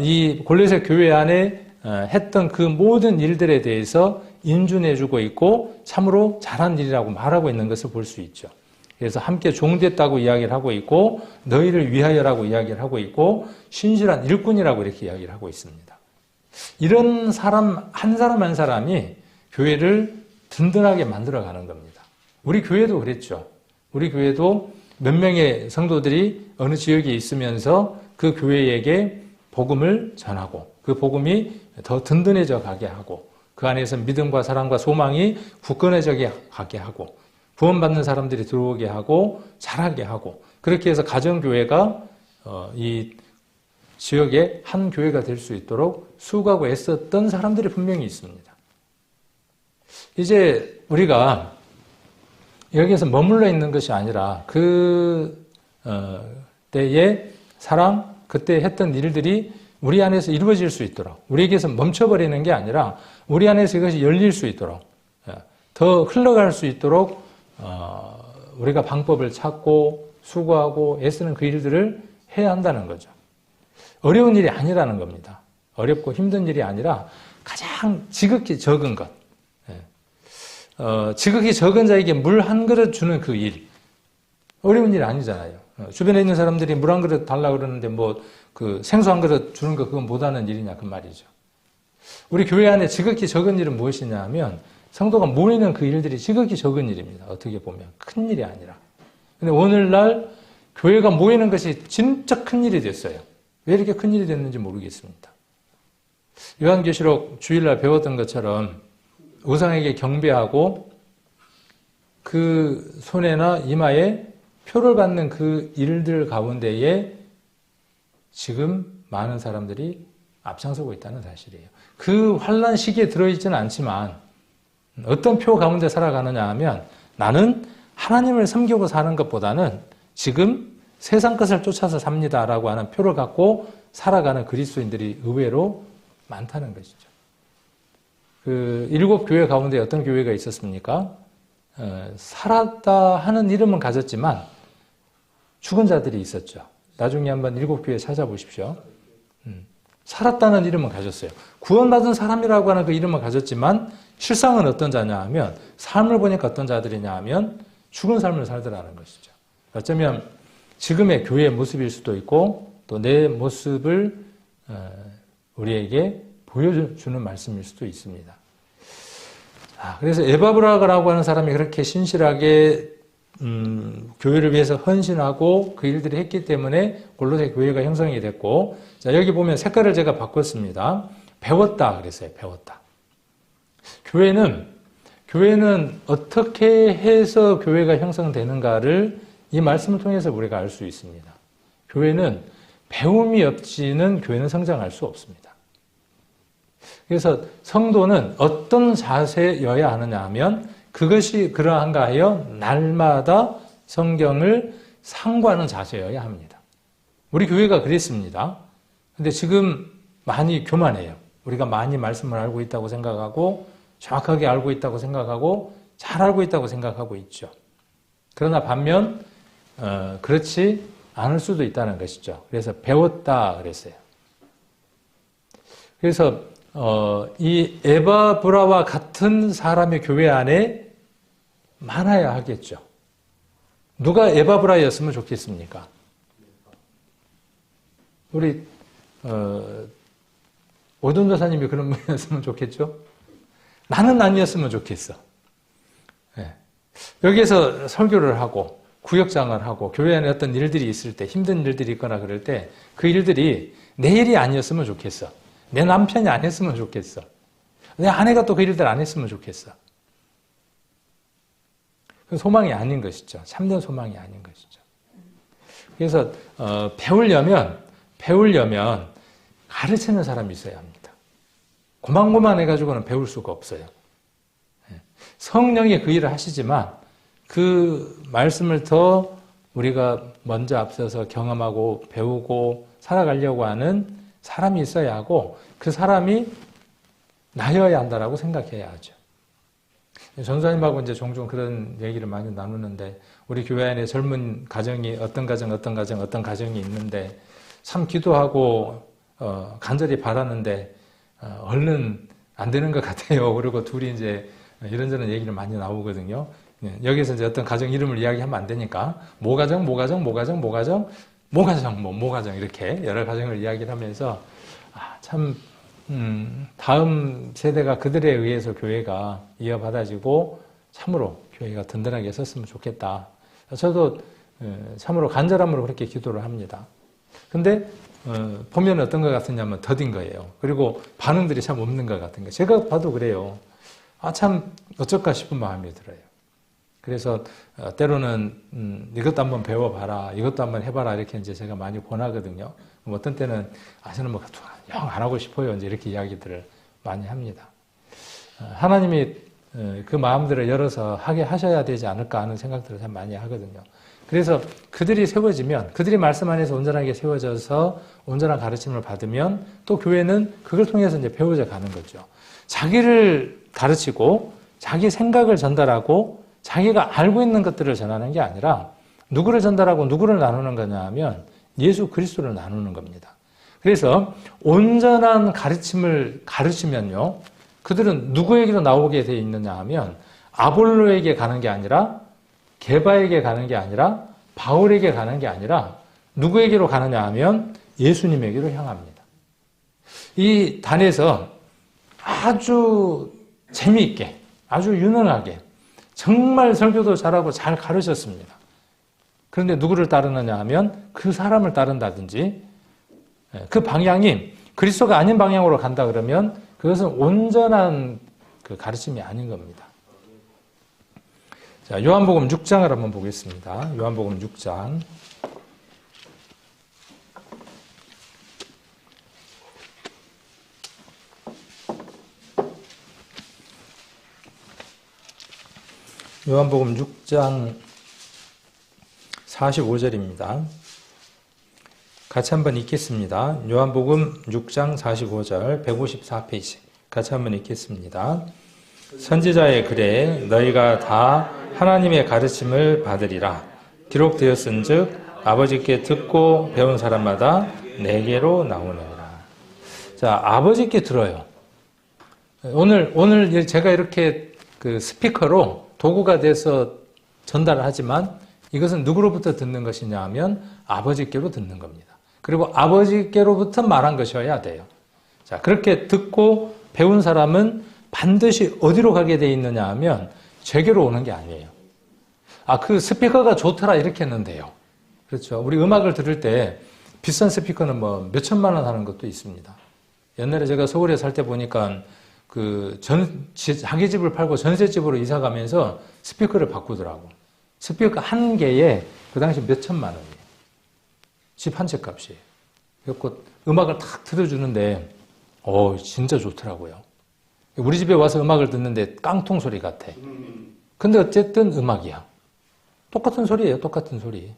이 골로새 교회 안에 했던 그 모든 일들에 대해서 인준해주고 있고 참으로 잘한 일이라고 말하고 있는 것을 볼 수 있죠. 그래서 함께 종됐다고 이야기를 하고 있고 너희를 위하여라고 이야기를 하고 있고 신실한 일꾼이라고 이렇게 이야기를 하고 있습니다. 이런 사람 한 사람이 교회를 든든하게 만들어가는 겁니다. 우리 교회도 그랬죠. 우리 교회도 몇 명의 성도들이 어느 지역에 있으면서 그 교회에게 복음을 전하고 그 복음이 더 든든해져 가게 하고 그 안에서 믿음과 사랑과 소망이 굳건해져 가게 하고 구원받는 사람들이 들어오게 하고 자라게 하고 그렇게 해서 가정교회가 이 지역의 한 교회가 될 수 있도록 수고하고 애썼던 사람들이 분명히 있습니다. 이제 우리가 여기에서 머물러 있는 것이 아니라 그 때의 사랑, 그때 했던 일들이 우리 안에서 이루어질 수 있도록 우리에게서 멈춰버리는 게 아니라 우리 안에서 이것이 열릴 수 있도록 더 흘러갈 수 있도록 우리가 방법을 찾고 수고하고 애쓰는 그 일들을 해야 한다는 거죠. 어려운 일이 아니라는 겁니다. 어렵고 힘든 일이 아니라 가장 지극히 적은 것. 지극히 적은 자에게 물 한 그릇 주는 그 일. 어려운 일 아니잖아요. 주변에 있는 사람들이 물 한 그릇 달라고 그러는데 그 생수 한 그릇 주는 거 그건 못하는 일이냐 그 말이죠. 우리 교회 안에 지극히 적은 일은 무엇이냐 하면 성도가 모이는 그 일들이 지극히 적은 일입니다. 어떻게 보면 큰 일이 아니라. 근데 오늘날 교회가 모이는 것이 진짜 큰 일이 됐어요. 왜 이렇게 큰 일이 됐는지 모르겠습니다. 요한계시록 주일날 배웠던 것처럼 우상에게 경배하고 그 손에나 이마에 표를 받는 그 일들 가운데에 지금 많은 사람들이 앞장서고 있다는 사실이에요. 그 환란 시기에 들어있지는 않지만 어떤 표 가운데 살아가느냐 하면 나는 하나님을 섬기고 사는 것보다는 지금 세상 것을 쫓아서 삽니다라고 하는 표를 갖고 살아가는 그리스도인들이 의외로 많다는 것이죠. 그 7 교회 가운데 어떤 교회가 있었습니까? 살았다 하는 이름은 가졌지만 죽은 자들이 있었죠. 나중에 한번 7교회 찾아보십시오. 살았다는 이름은 가졌어요. 구원받은 사람이라고 하는 그 이름은 가졌지만 실상은 어떤 자냐 하면 삶을 보니까 어떤 자들이냐 하면 죽은 삶을 살더라는 것이죠. 어쩌면 지금의 교회의 모습일 수도 있고 또 내 모습을 우리에게 보여주는 말씀일 수도 있습니다. 그래서 에바브라라고 하는 사람이 그렇게 신실하게 교회를 위해서 헌신하고 그 일들을 했기 때문에 골로새 교회가 형성이 됐고, 자, 여기 보면 색깔을 제가 바꿨습니다. 배웠다 그랬어요. 배웠다. 교회는 어떻게 해서 교회가 형성되는가를 이 말씀을 통해서 우리가 알 수 있습니다. 교회는 배움이 없이는 교회는 성장할 수 없습니다. 그래서 성도는 어떤 자세여야 하느냐 하면 그것이 그러한가 하여 날마다 성경을 상고하는 자세여야 합니다. 우리 교회가 그랬습니다. 근데 지금 많이 교만해요. 우리가 많이 말씀을 알고 있다고 생각하고 정확하게 알고 있다고 생각하고 잘 알고 있다고 생각하고 있죠. 그러나 반면 그렇지 않을 수도 있다는 것이죠. 그래서 배웠다 그랬어요. 그래서 이 에바브라와 같은 사람의 교회 안에 많아야 하겠죠. 누가 에바브라였으면 좋겠습니까? 우리 오돈 여사님이 그런 분이었으면 좋겠죠? 나는 아니었으면 좋겠어. 네. 여기에서 설교를 하고 구역장을 하고 교회 안에 어떤 일들이 있을 때 힘든 일들이 있거나 그럴 때 그 일들이 내 일이 아니었으면 좋겠어. 내 남편이 안 했으면 좋겠어. 내 아내가 또 그 일들 안 했으면 좋겠어. 그 소망이 아닌 것이죠. 참된 소망이 아닌 것이죠. 그래서 배우려면 가르치는 사람이 있어야 합니다. 고만고만해가지고는 배울 수가 없어요. 성령이 그 일을 하시지만 그 말씀을 더 우리가 먼저 앞서서 경험하고 배우고 살아가려고 하는 사람이 있어야 하고 그 사람이 나여야 한다라고 생각해야 하죠. 전사님하고 이제 종종 그런 얘기를 많이 나누는데 우리 교회 안에 젊은 가정이 어떤 가정이 있는데 참 기도하고 간절히 바라는데 얼른 안 되는 것 같아요. 그리고 둘이 이제 이런저런 얘기를 많이 나오거든요. 여기서 이제 어떤 가정 이름을 이야기하면 안 되니까 모가정 이렇게 여러 가정을 이야기를 하면서 참 다음 세대가 그들에 의해서 교회가 이어받아지고 참으로 교회가 든든하게 섰으면 좋겠다. 저도 참으로 간절함으로 그렇게 기도를 합니다. 근데 보면 어떤 것 같으냐면 더딘 거예요. 그리고 반응들이 참 없는 것 같은 거예요. 제가 봐도 그래요. 참 어쩔까 싶은 마음이 들어요. 그래서 때로는 이것도 한번 배워봐라, 이것도 한번 해봐라 이렇게 이제 제가 많이 권하거든요. 어떤 때는 저는 뭐 영 안 하고 싶어요. 이제 이렇게 이야기들을 많이 합니다. 하나님이 그 마음들을 열어서 하게 하셔야 되지 않을까 하는 생각들을 참 많이 하거든요. 그래서 그들이 세워지면, 그들이 말씀 안에서 온전하게 세워져서 온전한 가르침을 받으면 또 교회는 그걸 통해서 이제 배워져 가는 거죠. 자기를 가르치고 자기 생각을 전달하고 자기가 알고 있는 것들을 전하는 게 아니라 누구를 전달하고 누구를 나누는 거냐 하면 예수 그리스도를 나누는 겁니다. 그래서 온전한 가르침을 가르치면요, 그들은 누구에게로 나오게 되어 있느냐 하면 아볼로에게 가는 게 아니라 게바에게 가는 게 아니라 바울에게 가는 게 아니라 누구에게로 가느냐 하면 예수님에게로 향합니다. 이 단에서 아주 재미있게, 아주 유능하게 정말 설교도 잘하고 잘 가르쳤습니다. 그런데 누구를 따르느냐 하면 그 사람을 따른다든지 그 방향이 그리스도가 아닌 방향으로 간다 그러면 그것은 온전한 그 가르침이 아닌 겁니다. 자, 요한복음 6장을 한번 보겠습니다. 요한복음 6장. 요한복음 6장 45절입니다. 같이 한번 읽겠습니다. 요한복음 6장 45절 154페이지 같이 한번 읽겠습니다. 선지자의 글에 너희가 다 하나님의 가르침을 받으리라. 기록되었은즉 아버지께 듣고 배운 사람마다 내게로 나오느니라. 자, 아버지께 들어요. 오늘 제가 이렇게 그 스피커로 도구가 돼서 전달을 하지만 이것은 누구로부터 듣는 것이냐 하면 아버지께로 듣는 겁니다. 그리고 아버지께로부터 말한 것이어야 돼요. 자, 그렇게 듣고 배운 사람은 반드시 어디로 가게 돼 있느냐 하면 제게로 오는 게 아니에요. 그 스피커가 좋더라 이렇게 했는데요. 그렇죠. 우리 음악을 들을 때 비싼 스피커는 뭐 몇천만 원 하는 것도 있습니다. 옛날에 제가 서울에 살 때 보니까 자기 집을 팔고 전셋집으로 이사 가면서 스피커를 바꾸더라고. 스피커 한 개에 그 당시 몇천만 원이에요. 집 한 채 값이에요. 그래서 음악을 탁 틀어주는데, 진짜 좋더라고요. 우리 집에 와서 음악을 듣는데 깡통 소리 같아. 근데 어쨌든 음악이야. 똑같은 소리예요. 똑같은 소리.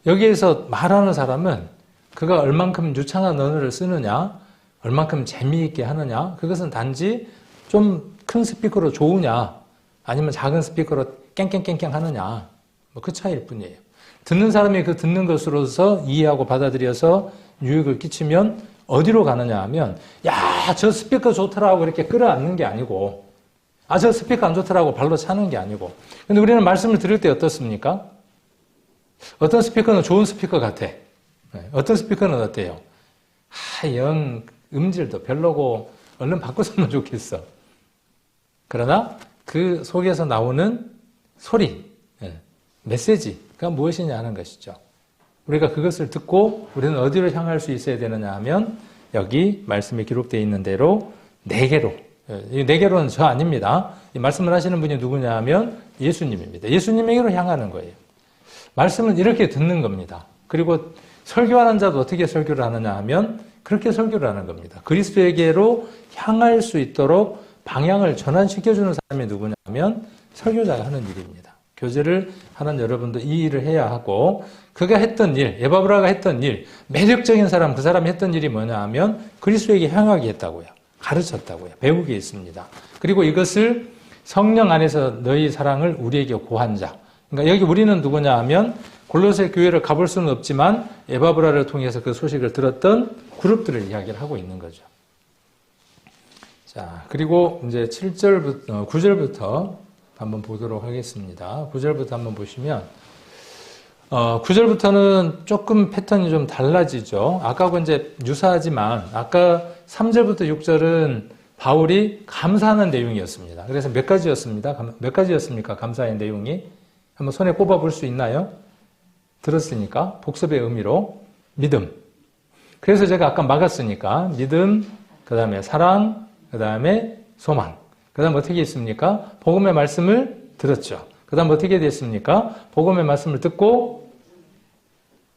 여기에서 말하는 사람은 그가 얼만큼 유창한 언어를 쓰느냐, 얼만큼 재미있게 하느냐, 그것은 단지 좀 큰 스피커로 좋으냐, 아니면 작은 스피커로 깽깽깽깽 하느냐, 그 차이일 뿐이에요. 듣는 사람이 그 듣는 것으로서 이해하고 받아들여서 유익을 끼치면 어디로 가느냐 하면, 야, 저 스피커 좋더라고 이렇게 끌어안는 게 아니고, 저 스피커 안 좋더라고 발로 차는 게 아니고. 근데 우리는 말씀을 들을 때 어떻습니까? 어떤 스피커는 좋은 스피커 같아. 어떤 스피커는 어때요? 영 음질도 별로고 얼른 바꿨으면 좋겠어. 그러나 그 속에서 나오는 소리, 메시지가 무엇이냐 하는 것이죠. 우리가 그것을 듣고 우리는 어디로 향할 수 있어야 되느냐 하면 여기 말씀에 기록되어 있는 대로 내게로. 이 내게로는 저 아닙니다. 이 말씀을 하시는 분이 누구냐 하면 예수님입니다. 예수님에게로 향하는 거예요. 말씀은 이렇게 듣는 겁니다. 그리고 설교하는 자도 어떻게 설교를 하느냐 하면 그렇게 설교를 하는 겁니다. 그리스도에게로 향할 수 있도록 방향을 전환시켜주는 사람이 누구냐 하면 설교자가 하는 일입니다. 교제를 하는 여러분도 이 일을 해야 하고, 그가 했던 일, 에바브라가 했던 일, 매력적인 사람, 그 사람이 했던 일이 뭐냐 하면 그리스도에게 향하게 했다고요. 가르쳤다고요. 배우게 했습니다. 그리고 이것을 성령 안에서 너희 사랑을 우리에게 고한 자. 그러니까 여기 우리는 누구냐 하면 골로새 교회를 가볼 수는 없지만 에바브라를 통해서 그 소식을 들었던 그룹들을 이야기를 하고 있는 거죠. 자, 그리고 이제 9절부터 한번 보도록 하겠습니다. 9절부터 한번 보시면 9절부터는 조금 패턴이 좀 달라지죠. 아까하고 이제 유사하지만 아까 3절부터 6절은 바울이 감사하는 내용이었습니다. 그래서 몇 가지였습니까? 감사의 내용이. 한번 손에 꼽아 볼 수 있나요? 들었으니까 복습의 의미로 믿음. 그래서 제가 아까 막았으니까 믿음, 그 다음에 사랑, 그 다음에 소망. 그 다음 어떻게 했습니까? 복음의 말씀을 들었죠. 그 다음 어떻게 됐습니까? 복음의 말씀을 듣고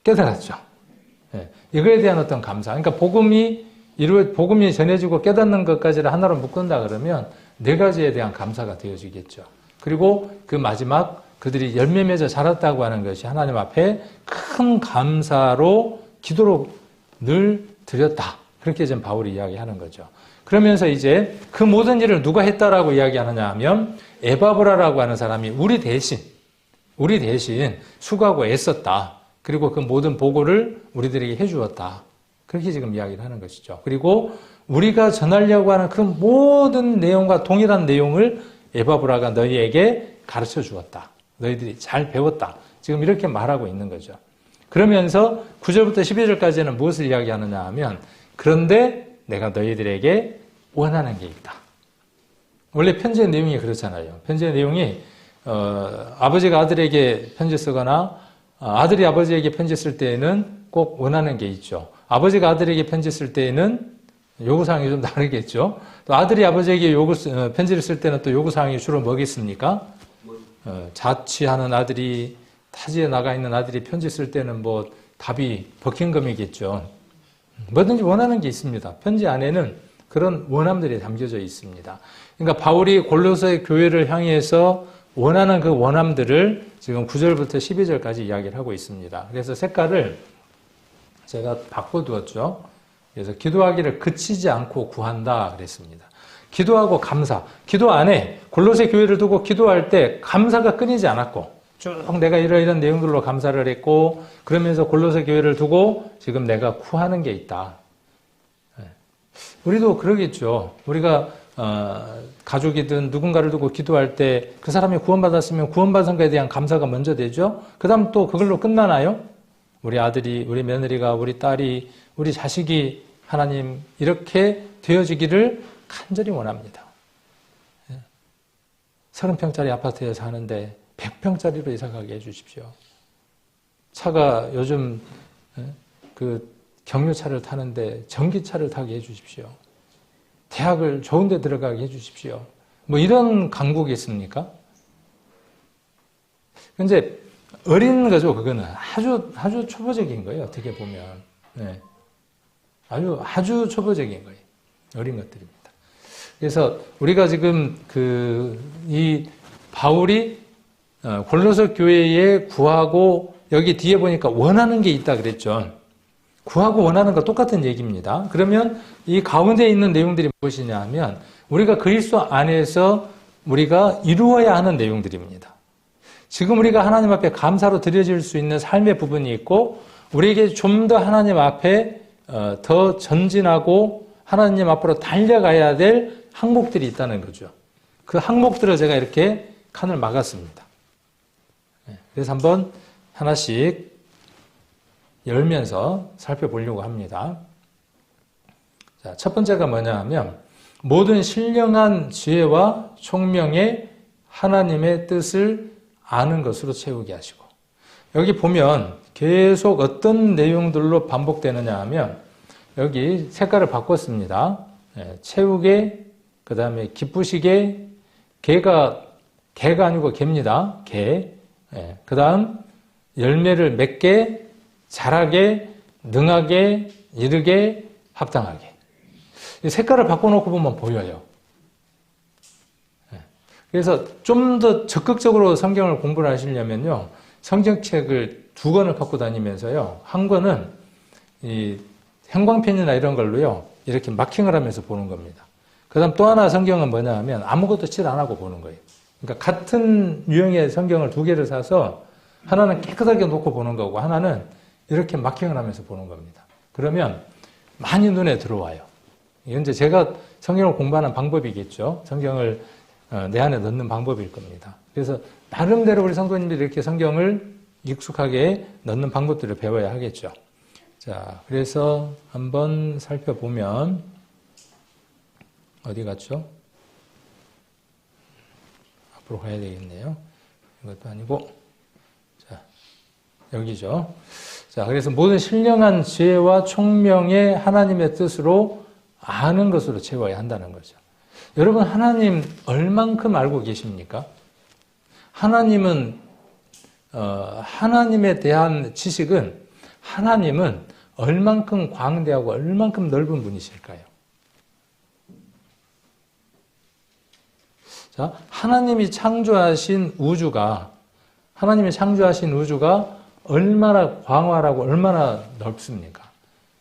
깨달았죠. 이거에 대한 어떤 감사. 그러니까 복음이 전해지고 깨닫는 것까지를 하나로 묶은다 그러면 네 가지에 대한 감사가 되어지겠죠. 그리고 그 마지막 그들이 열매 맺어 자랐다고 하는 것이 하나님 앞에 큰 감사로 기도로 늘 드렸다. 그렇게 지금 바울이 이야기하는 거죠. 그러면서 이제 그 모든 일을 누가 했다라고 이야기하느냐 하면 에바브라라고 하는 사람이 우리 대신 수고하고 애썼다. 그리고 그 모든 보고를 우리들에게 해주었다. 그렇게 지금 이야기를 하는 것이죠. 그리고 우리가 전하려고 하는 그 모든 내용과 동일한 내용을 에바브라가 너희에게 가르쳐 주었다. 너희들이 잘 배웠다. 지금 이렇게 말하고 있는 거죠. 그러면서 9절부터 12절까지는 무엇을 이야기하느냐 하면 그런데 내가 너희들에게 원하는 게 있다. 원래 편지의 내용이 그렇잖아요. 편지의 내용이 아버지가 아들에게 편지 쓰거나 아들이 아버지에게 편지 쓸 때에는 꼭 원하는 게 있죠. 아버지가 아들에게 편지 쓸 때에는 요구사항이 좀 다르겠죠. 또 아들이 아버지에게 편지를 쓸 때는 또 요구사항이 주로 뭐겠습니까? 자취하는 아들이 타지에 나가 있는 아들이 편지 쓸 때는 뭐 답이 버킹엄이겠죠. 뭐든지 원하는 게 있습니다. 편지 안에는 그런 원함들이 담겨져 있습니다. 그러니까 바울이 골로새 교회를 향해서 원하는 그 원함들을 지금 9절부터 12절까지 이야기를 하고 있습니다. 그래서 색깔을 제가 바꿔두었죠. 그래서 기도하기를 그치지 않고 구한다 그랬습니다. 기도하고 감사. 기도 안에 골로새 교회를 두고 기도할 때 감사가 끊이지 않았고 쭉 내가 이런 내용들로 감사를 했고 그러면서 골로새 교회를 두고 지금 내가 구하는 게 있다. 우리도 그러겠죠. 우리가 가족이든 누군가를 두고 기도할 때 그 사람이 구원받았으면 구원받은 것에 대한 감사가 먼저 되죠. 그 다음 또 그걸로 끝나나요? 우리 아들이, 우리 며느리가, 우리 딸이, 우리 자식이 하나님 이렇게 되어지기를 간절히 원합니다. 30평짜리 아파트에 사는데 100평짜리로 이사가게 해주십시오. 차가 요즘 그 경유차를 타는데 전기차를 타게 해주십시오. 대학을 좋은 데 들어가게 해주십시오. 뭐 이런 강국이 있습니까? 근데 어린 거죠. 그거는 아주 초보적인 거예요. 어떻게 보면. 네. 아주 초보적인 거예요. 어린 것들입니다. 그래서 우리가 지금 이 바울이 골로새 교회에 구하고 여기 뒤에 보니까 원하는 게 있다 그랬죠. 구하고 원하는 거 똑같은 얘기입니다. 그러면 이 가운데 있는 내용들이 무엇이냐 하면 우리가 그리스도 안에서 우리가 이루어야 하는 내용들입니다. 지금 우리가 하나님 앞에 감사로 드려질 수 있는 삶의 부분이 있고 우리에게 좀 더 하나님 앞에 더 전진하고 하나님 앞으로 달려가야 될 항목들이 있다는 거죠. 그 항목들을 제가 이렇게 칸을 막았습니다. 그래서 한번 하나씩 열면서 살펴보려고 합니다. 자, 첫 번째가 뭐냐 하면 모든 신령한 지혜와 총명에 하나님의 뜻을 아는 것으로 채우게 하시고 여기 보면 계속 어떤 내용들로 반복되느냐 하면 여기 색깔을 바꿨습니다. 채우게, 그 다음에 기쁘시게, 개가 아니고 개입니다. 개. 그 다음 열매를 맺게, 잘하게, 능하게, 이르게, 합당하게. 색깔을 바꿔놓고 보면 보여요. 그래서 좀 더 적극적으로 성경을 공부를 하시려면요. 성경책을 2권을 갖고 다니면서요. 한 권은 이 형광펜이나 이런 걸로요. 이렇게 마킹을 하면서 보는 겁니다. 그 다음 또 하나 성경은 뭐냐 하면 아무것도 칠 안 하고 보는 거예요. 그러니까 같은 유형의 성경을 2개를 사서 하나는 깨끗하게 놓고 보는 거고 하나는 이렇게 마킹을 하면서 보는 겁니다. 그러면 많이 눈에 들어와요. 이건 이제 제가 성경을 공부하는 방법이겠죠. 성경을 내 안에 넣는 방법일 겁니다. 그래서 나름대로 우리 성도님들이 이렇게 성경을 익숙하게 넣는 방법들을 배워야 하겠죠. 자, 그래서 한번 살펴보면 어디 갔죠? 앞으로 가야 되겠네요. 이것도 아니고 자, 여기죠. 자, 그래서 모든 신령한 지혜와 총명의 하나님의 뜻으로 아는 것으로 채워야 한다는 거죠. 여러분, 하나님 얼만큼 알고 계십니까? 하나님은 하나님에 대한 지식은 하나님은 얼만큼 광대하고 얼만큼 넓은 분이실까요? 자, 하나님이 창조하신 우주가 얼마나 광활하고 얼마나 넓습니까?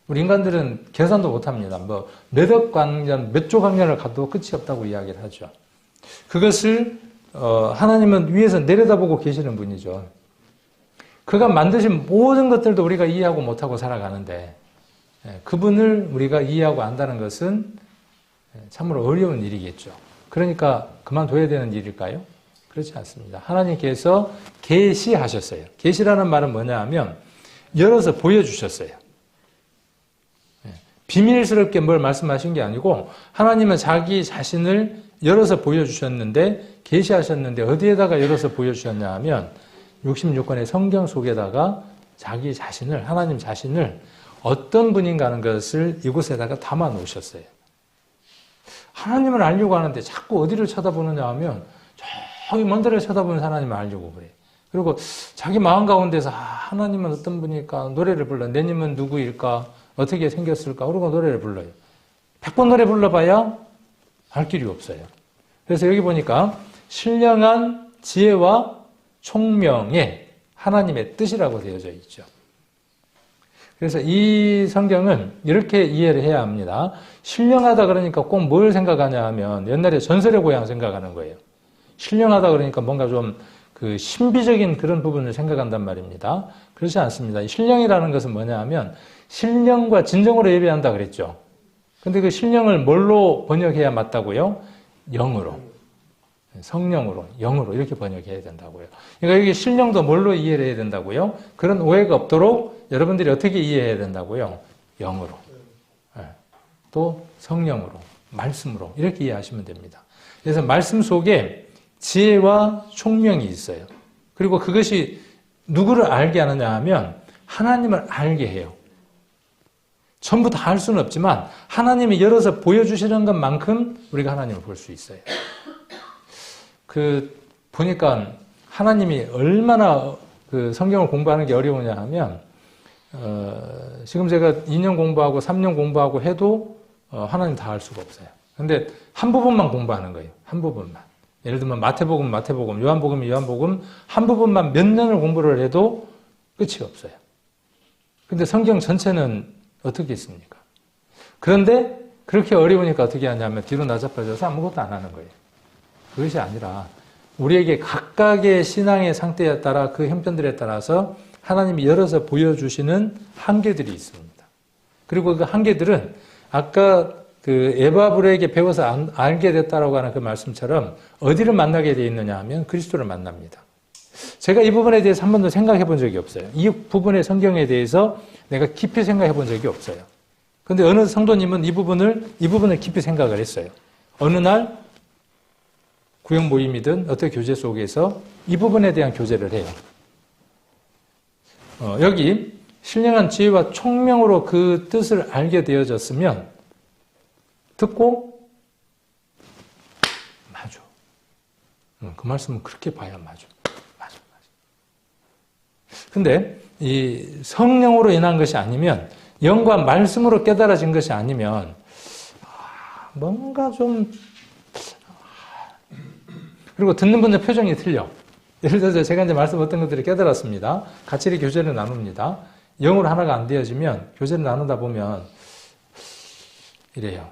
우리 인간들은 계산도 못합니다. 뭐 몇억 광년, 몇 조 광년을 가도 끝이 없다고 이야기를 하죠. 그것을 하나님은 위에서 내려다보고 계시는 분이죠. 그가 만드신 모든 것들도 우리가 이해하고 못하고 살아가는데 그분을 우리가 이해하고 안다는 것은 참으로 어려운 일이겠죠. 그러니까 그만둬야 되는 일일까요? 그렇지 않습니다. 하나님께서 계시하셨어요. 계시라는 말은 뭐냐 하면 열어서 보여주셨어요. 비밀스럽게 뭘 말씀하신 게 아니고 하나님은 자기 자신을 열어서 보여주셨는데 계시하셨는데 어디에다가 열어서 보여주셨냐 하면 66권의 성경 속에다가 자기 자신을 하나님 자신을 어떤 분인가 하는 것을 이곳에다가 담아 놓으셨어요. 하나님을 알려고 하는데 자꾸 어디를 쳐다보느냐 하면 저기 먼 데를 쳐다보는 하나님을 알려고 그래. 그리고 자기 마음 가운데서 하나님은 어떤 분일까? 노래를 불러. 내님은 누구일까? 어떻게 생겼을까? 그러고 노래를 불러요. 100번 노래 불러봐야 알 길이 없어요. 그래서 여기 보니까 신령한 지혜와 총명의 하나님의 뜻이라고 되어져 있죠. 그래서 이 성경은 이렇게 이해를 해야 합니다. 신령하다 그러니까 꼭 뭘 생각하냐 하면 옛날에 전설의 고향 생각하는 거예요. 신령하다 그러니까 뭔가 좀 그 신비적인 그런 부분을 생각한단 말입니다. 그렇지 않습니다. 신령이라는 것은 뭐냐 하면 신령과 진정으로 예배한다 그랬죠. 근데 그 신령을 뭘로 번역해야 맞다고요? 영으로. 성령으로, 영으로 이렇게 번역해야 된다고요. 그러니까 여기 신령도 뭘로 이해를 해야 된다고요? 그런 오해가 없도록 여러분들이 어떻게 이해해야 된다고요? 영으로. 또 성령으로, 말씀으로 이렇게 이해하시면 됩니다. 그래서 말씀 속에 지혜와 총명이 있어요. 그리고 그것이 누구를 알게 하느냐 하면 하나님을 알게 해요. 전부 다 알 수는 없지만 하나님이 열어서 보여주시는 것만큼 우리가 하나님을 볼 수 있어요. 보니까 하나님이 얼마나 그 성경을 공부하는 게 어려우냐 하면, 지금 제가 2년 공부하고 3년 공부하고 해도 하나님 다 알 수가 없어요. 근데 한 부분만 공부하는 거예요. 한 부분만. 예를 들면 마태복음, 요한복음 한 부분만 몇 년을 공부를 해도 끝이 없어요. 근데 성경 전체는 어떻게 있습니까? 그런데 그렇게 어려우니까 어떻게 하냐면 뒤로 나자빠져서 아무것도 안 하는 거예요. 그것이 아니라 우리에게 각각의 신앙의 상태에 따라 그 형편들에 따라서 하나님이 열어서 보여주시는 한계들이 있습니다. 그리고 그 한계들은 아까 그 에바브로에게 배워서 알게 됐다라고 하는 그 말씀처럼 어디를 만나게 되어 있느냐 하면 그리스도를 만납니다. 제가 이 부분에 대해서 한 번도 생각해 본 적이 없어요. 이 부분의 성경에 대해서 내가 깊이 생각해 본 적이 없어요. 그런데 어느 성도님은 이 부분을 깊이 생각을 했어요. 어느 날 구역 모임이든 어떤 교제 속에서 이 부분에 대한 교제를 해요. 여기 신령한 지혜와 총명으로 그 뜻을 알게 되어졌으면 듣고 맞아. 그 말씀은 그렇게 봐야 맞아. 근데 이 성령으로 인한 것이 아니면 영과 말씀으로 깨달아진 것이 아니면 뭔가 좀 그리고 듣는 분들 표정이 틀려. 예를 들어서 제가 이제 말씀 어떤 것들을 깨달았습니다. 같이 이렇게 교제를 나눕니다. 영으로 하나가 안 되어지면 교제를 나누다 보면 이래요.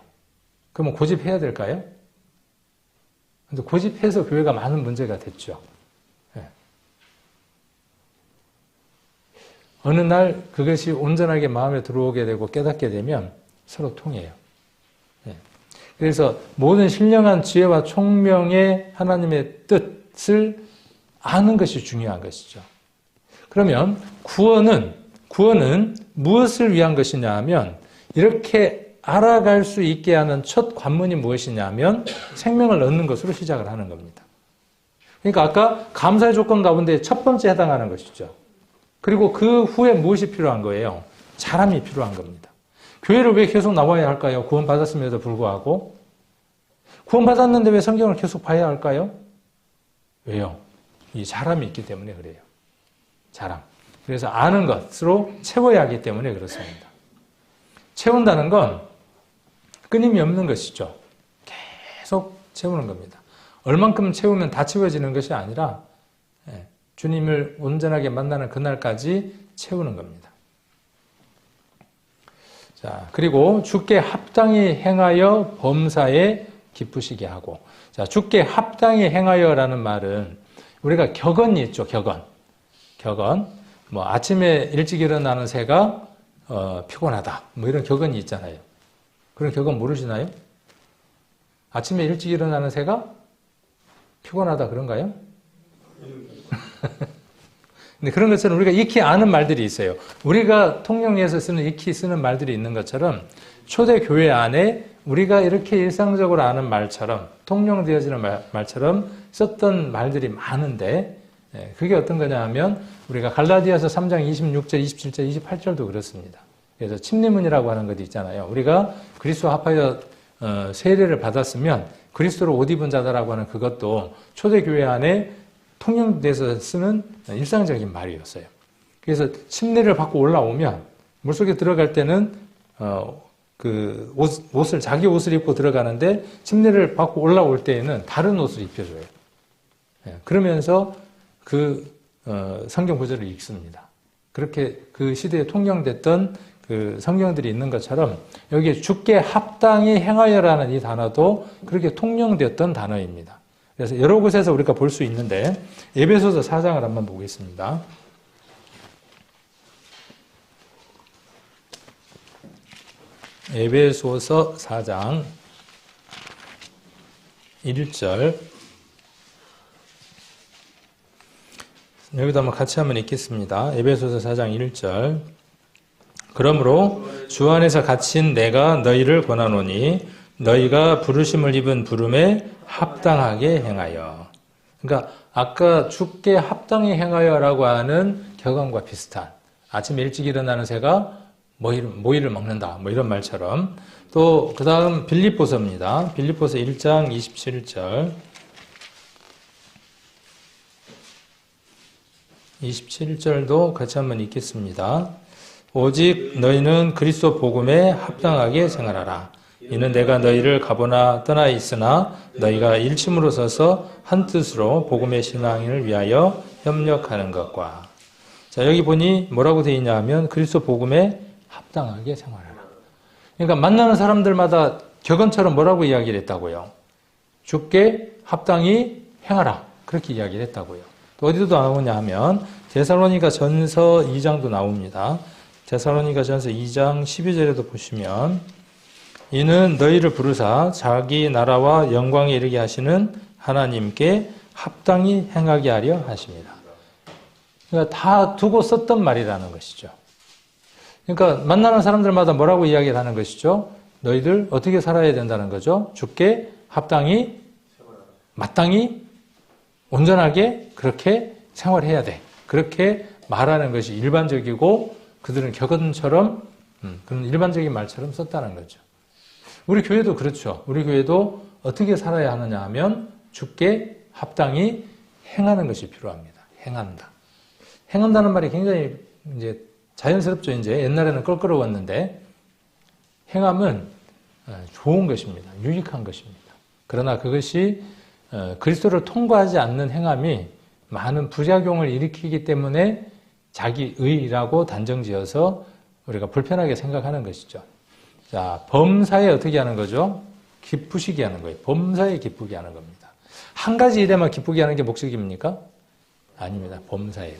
그러면 고집해야 될까요? 근데 고집해서 교회가 많은 문제가 됐죠. 네. 어느 날 그것이 온전하게 마음에 들어오게 되고 깨닫게 되면 서로 통해요. 네. 그래서 모든 신령한 지혜와 총명의 하나님의 뜻을 아는 것이 중요한 것이죠. 그러면 구원은 무엇을 위한 것이냐 하면 이렇게 알아갈 수 있게 하는 첫 관문이 무엇이냐 하면 생명을 얻는 것으로 시작을 하는 겁니다. 그러니까 아까 감사의 조건 가운데 첫 번째 해당하는 것이죠. 그리고 그 후에 무엇이 필요한 거예요? 자람이 필요한 겁니다. 교회를 왜 계속 나와야 할까요? 구원받았음에도 불구하고. 구원받았는데 왜 성경을 계속 봐야 할까요? 왜요? 이 자람이 있기 때문에 그래요. 자람. 그래서 아는 것으로 채워야 하기 때문에 그렇습니다. 채운다는 건 끊임이 없는 것이죠. 계속 채우는 겁니다. 얼만큼 채우면 다 채워지는 것이 아니라 주님을 온전하게 만나는 그날까지 채우는 겁니다. 자, 그리고 주께 합당히 행하여 범사에 기쁘시게 하고. 자, 주께 합당히 행하여라는 말은 우리가 격언이 있죠, 격언. 뭐 아침에 일찍 일어나는 새가 피곤하다. 뭐 이런 격언이 있잖아요. 그런 격언 모르시나요? 아침에 일찍 일어나는 새가 피곤하다 그런가요? 근데 그런 것처럼 우리가 익히 아는 말들이 있어요. 우리가 통용리에서 쓰는 익히 쓰는 말들이 있는 것처럼 초대 교회 안에 우리가 이렇게 일상적으로 아는 말처럼 통용되어지는 말처럼 썼던 말들이 많은데 그게 어떤 거냐 하면 우리가 갈라디아서 3장 26절, 27절, 28절도 그렇습니다. 그래서 침례문이라고 하는 것도 있잖아요. 우리가 그리스도와 합하여 세례를 받았으면 그리스도로 옷 입은 자다라고 하는 그것도 초대교회 안에 통용돼서 쓰는 일상적인 말이었어요. 그래서 침례를 받고 올라오면 물속에 들어갈 때는 그 옷을 자기 옷을 입고 들어가는데 침례를 받고 올라올 때에는 다른 옷을 입혀줘요. 그러면서 그 성경 구절을 읽습니다. 그렇게 그 시대에 통용됐던 그 성경들이 있는 것처럼 여기에 주께 합당히 행하여라는 이 단어도 그렇게 통용되었던 단어입니다. 그래서 여러 곳에서 우리가 볼 수 있는데 에베소서 4장을 한번 보겠습니다. 에베소서 4장 1절 여기도 한번 같이 한번 읽겠습니다. 에베소서 4장 1절 그러므로 주 안에서 갇힌 내가 너희를 권하노니 너희가 부르심을 입은 부름에 합당하게 행하여. 그러니까 아까 주께 합당히 행하여라고 하는 격언과 비슷한 아침 일찍 일어나는 새가 모이를 먹는다 뭐 이런 말처럼 또 그 다음 빌립보서입니다. 빌립보서 1장 27절 27절도 같이 한번 읽겠습니다. 오직 너희는 그리스도 복음에 합당하게 생활하라. 이는 내가 너희를 가보나 떠나 있으나 너희가 일심으로 서서 한 뜻으로 복음의 신앙을 위하여 협력하는 것과. 자, 여기 보니 뭐라고 되어 있냐 하면 그리스도 복음에 합당하게 생활하라. 그러니까 만나는 사람들마다 격언처럼 뭐라고 이야기를 했다고요? 주께 합당히 행하라. 그렇게 이야기를 했다고요. 또 어디도 나오냐 하면 데살로니가 전서 2장도 나옵니다. 데살로니가 전서 2장 12절에도 보시면 이는 너희를 부르사 자기 나라와 영광에 이르게 하시는 하나님께 합당히 행하게 하려 하십니다. 그러니까 다 두고 썼던 말이라는 것이죠. 그러니까 만나는 사람들마다 뭐라고 이야기를 하는 것이죠? 너희들 어떻게 살아야 된다는 거죠? 주께 합당히 마땅히 온전하게 그렇게 생활해야 돼. 그렇게 말하는 것이 일반적이고 그들은 격언처럼 그런 일반적인 말처럼 썼다는 거죠. 우리 교회도 그렇죠. 우리 교회도 어떻게 살아야 하느냐 하면 주께 합당히 행하는 것이 필요합니다. 행한다. 행한다는 말이 굉장히 이제 자연스럽죠. 이제 옛날에는 껄끄러웠는데 행함은 좋은 것입니다. 유익한 것입니다. 그러나 그것이 그리스도를 통과하지 않는 행함이 많은 부작용을 일으키기 때문에 자기 의라고 단정지어서 우리가 불편하게 생각하는 것이죠. 자, 범사에 어떻게 하는 거죠? 기쁘시게 하는 거예요. 범사에 기쁘게 하는 겁니다. 한 가지 일에만 기쁘게 하는 게 목적입니까? 아닙니다. 범사에.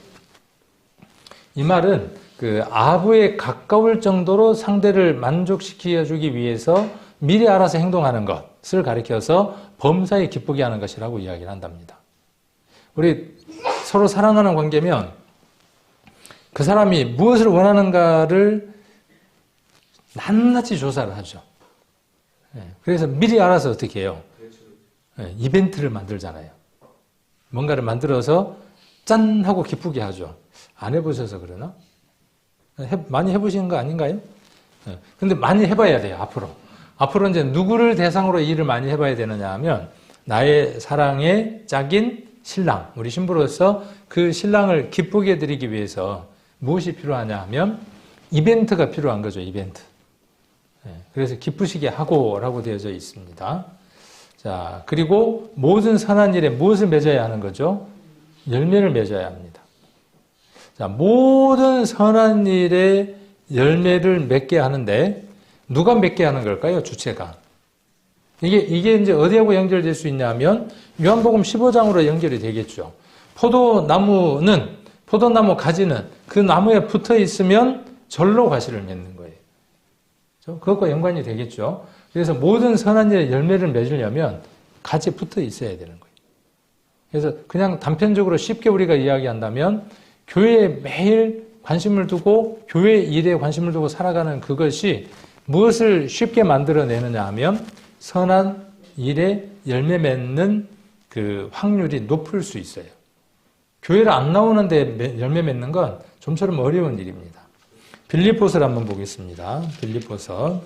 이 말은 그 아부에 가까울 정도로 상대를 만족시켜 주기 위해서 미리 알아서 행동하는 것을 가리켜서 범사에 기쁘게 하는 것이라고 이야기를 한답니다. 우리 서로 사랑하는 관계면 그 사람이 무엇을 원하는가를 낱낱이 조사를 하죠. 그래서 미리 알아서 어떻게 해요? 이벤트를 만들잖아요. 뭔가를 만들어서 짠 하고 기쁘게 하죠. 안 해보셔서 그러나? 많이 해보시는 거 아닌가요? 근데 많이 해봐야 돼요, 앞으로. 앞으로 이제 누구를 대상으로 일을 많이 해봐야 되느냐 하면 나의 사랑의 짝인 신랑, 우리 신부로서 그 신랑을 기쁘게 해드리기 위해서 무엇이 필요하냐 하면 이벤트가 필요한 거죠, 이벤트. 그래서 기쁘시게 하고라고 되어져 있습니다. 자, 그리고 모든 선한 일에 무엇을 맺어야 하는 거죠? 열매를 맺어야 합니다. 자, 모든 선한 일에 열매를 맺게 하는데 누가 맺게 하는 걸까요? 주체가. 이게 이제 어디하고 연결될 수 있냐면 요한복음 15장으로 연결이 되겠죠. 포도나무 가지는 그 나무에 붙어 있으면 절로 과실을 맺는 거예요. 그것과 연관이 되겠죠. 그래서 모든 선한 일에 열매를 맺으려면 가지에 붙어 있어야 되는 거예요. 그래서 그냥 단편적으로 쉽게 우리가 이야기한다면 교회에 매일 관심을 두고 교회 일에 관심을 두고 살아가는 그것이 무엇을 쉽게 만들어내느냐 하면 선한 일에 열매 맺는 그 확률이 높을 수 있어요. 교회를 안 나오는데 열매 맺는 건 좀처럼 어려운 일입니다. 빌립보서를 한번 보겠습니다. 빌립보서.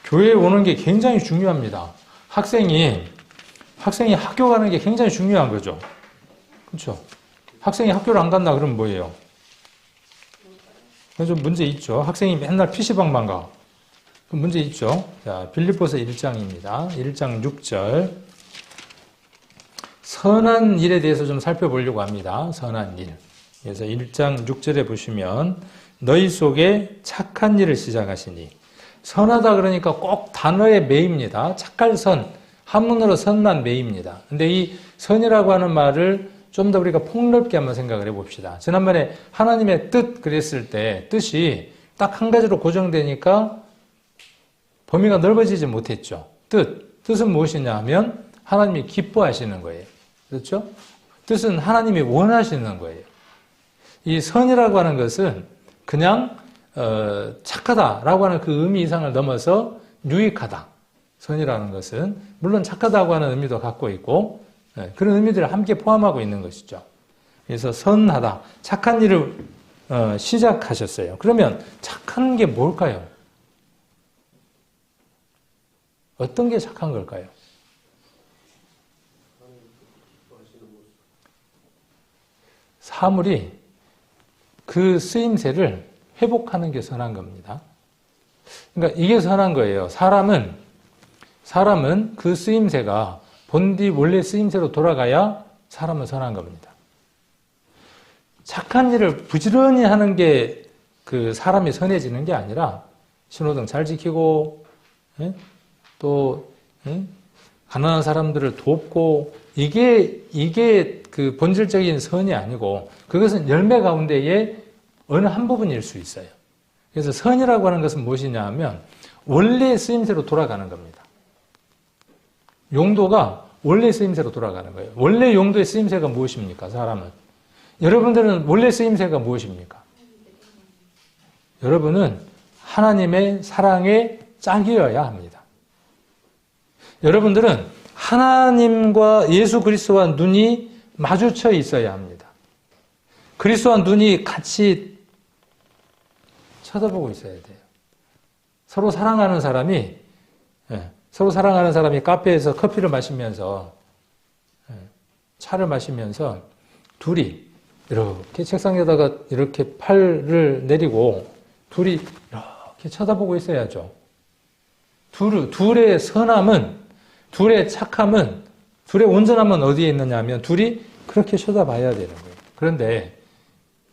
교회에 오는 게 굉장히 중요합니다. 학생이 학교 가는 게 굉장히 중요한 거죠. 그렇죠? 학생이 학교를 안 간다 그러면 뭐예요? 좀 문제 있죠. 학생이 맨날 PC방만 가. 그럼 문제 있죠. 자, 빌립보서 1장입니다. 1장 6절. 선한 일에 대해서 좀 살펴보려고 합니다. 선한 일. 그래서 1장 6절에 보시면 너희 속에 착한 일을 시작하시니 선하다 그러니까 꼭 단어에 매입니다. 착할 선, 한문으로 선만 매입니다. 근데 이 선이라고 하는 말을 좀 더 우리가 폭넓게 한번 생각을 해봅시다. 지난번에 하나님의 뜻 그랬을 때 뜻이 딱 한 가지로 고정되니까 범위가 넓어지지 못했죠. 뜻은 무엇이냐 하면 하나님이 기뻐하시는 거예요. 그렇죠? 뜻은 하나님이 원하시는 거예요. 이 선이라고 하는 것은 그냥 착하다라고 하는 그 의미 이상을 넘어서 유익하다. 선이라는 것은 물론 착하다고 하는 의미도 갖고 있고 그런 의미들을 함께 포함하고 있는 것이죠. 그래서 선하다, 착한 일을 시작하셨어요. 그러면 착한 게 뭘까요? 어떤 게 착한 걸까요? 사물이 그 쓰임새를 회복하는 게 선한 겁니다. 그러니까 이게 선한 거예요. 사람은 그 쓰임새가 본디 원래 쓰임새로 돌아가야 사람은 선한 겁니다. 착한 일을 부지런히 하는 게 그 사람이 선해지는 게 아니라 신호등 잘 지키고 또 가난한 사람들을 돕고 이게 그 본질적인 선이 아니고 그것은 열매 가운데의 어느 한 부분일 수 있어요. 그래서 선이라고 하는 것은 무엇이냐 하면 원래 쓰임새로 돌아가는 겁니다. 용도가 원래 쓰임새로 돌아가는 거예요. 원래 용도의 쓰임새가 무엇입니까? 사람은. 여러분들은 원래 쓰임새가 무엇입니까? 여러분은 하나님의 사랑의 짝이어야 합니다. 여러분들은 하나님과 예수 그리스도와 눈이 마주쳐 있어야 합니다. 그리스도와 눈이 같이 쳐다보고 있어야 돼요. 서로 사랑하는 사람이 카페에서 커피를 마시면서 차를 마시면서 둘이 이렇게 책상에다가 이렇게 팔을 내리고 둘이 이렇게 쳐다보고 있어야죠. 둘의 선함은, 둘의 착함은, 둘의 온전함은 어디에 있느냐 하면 둘이 그렇게 쳐다봐야 되는 거예요.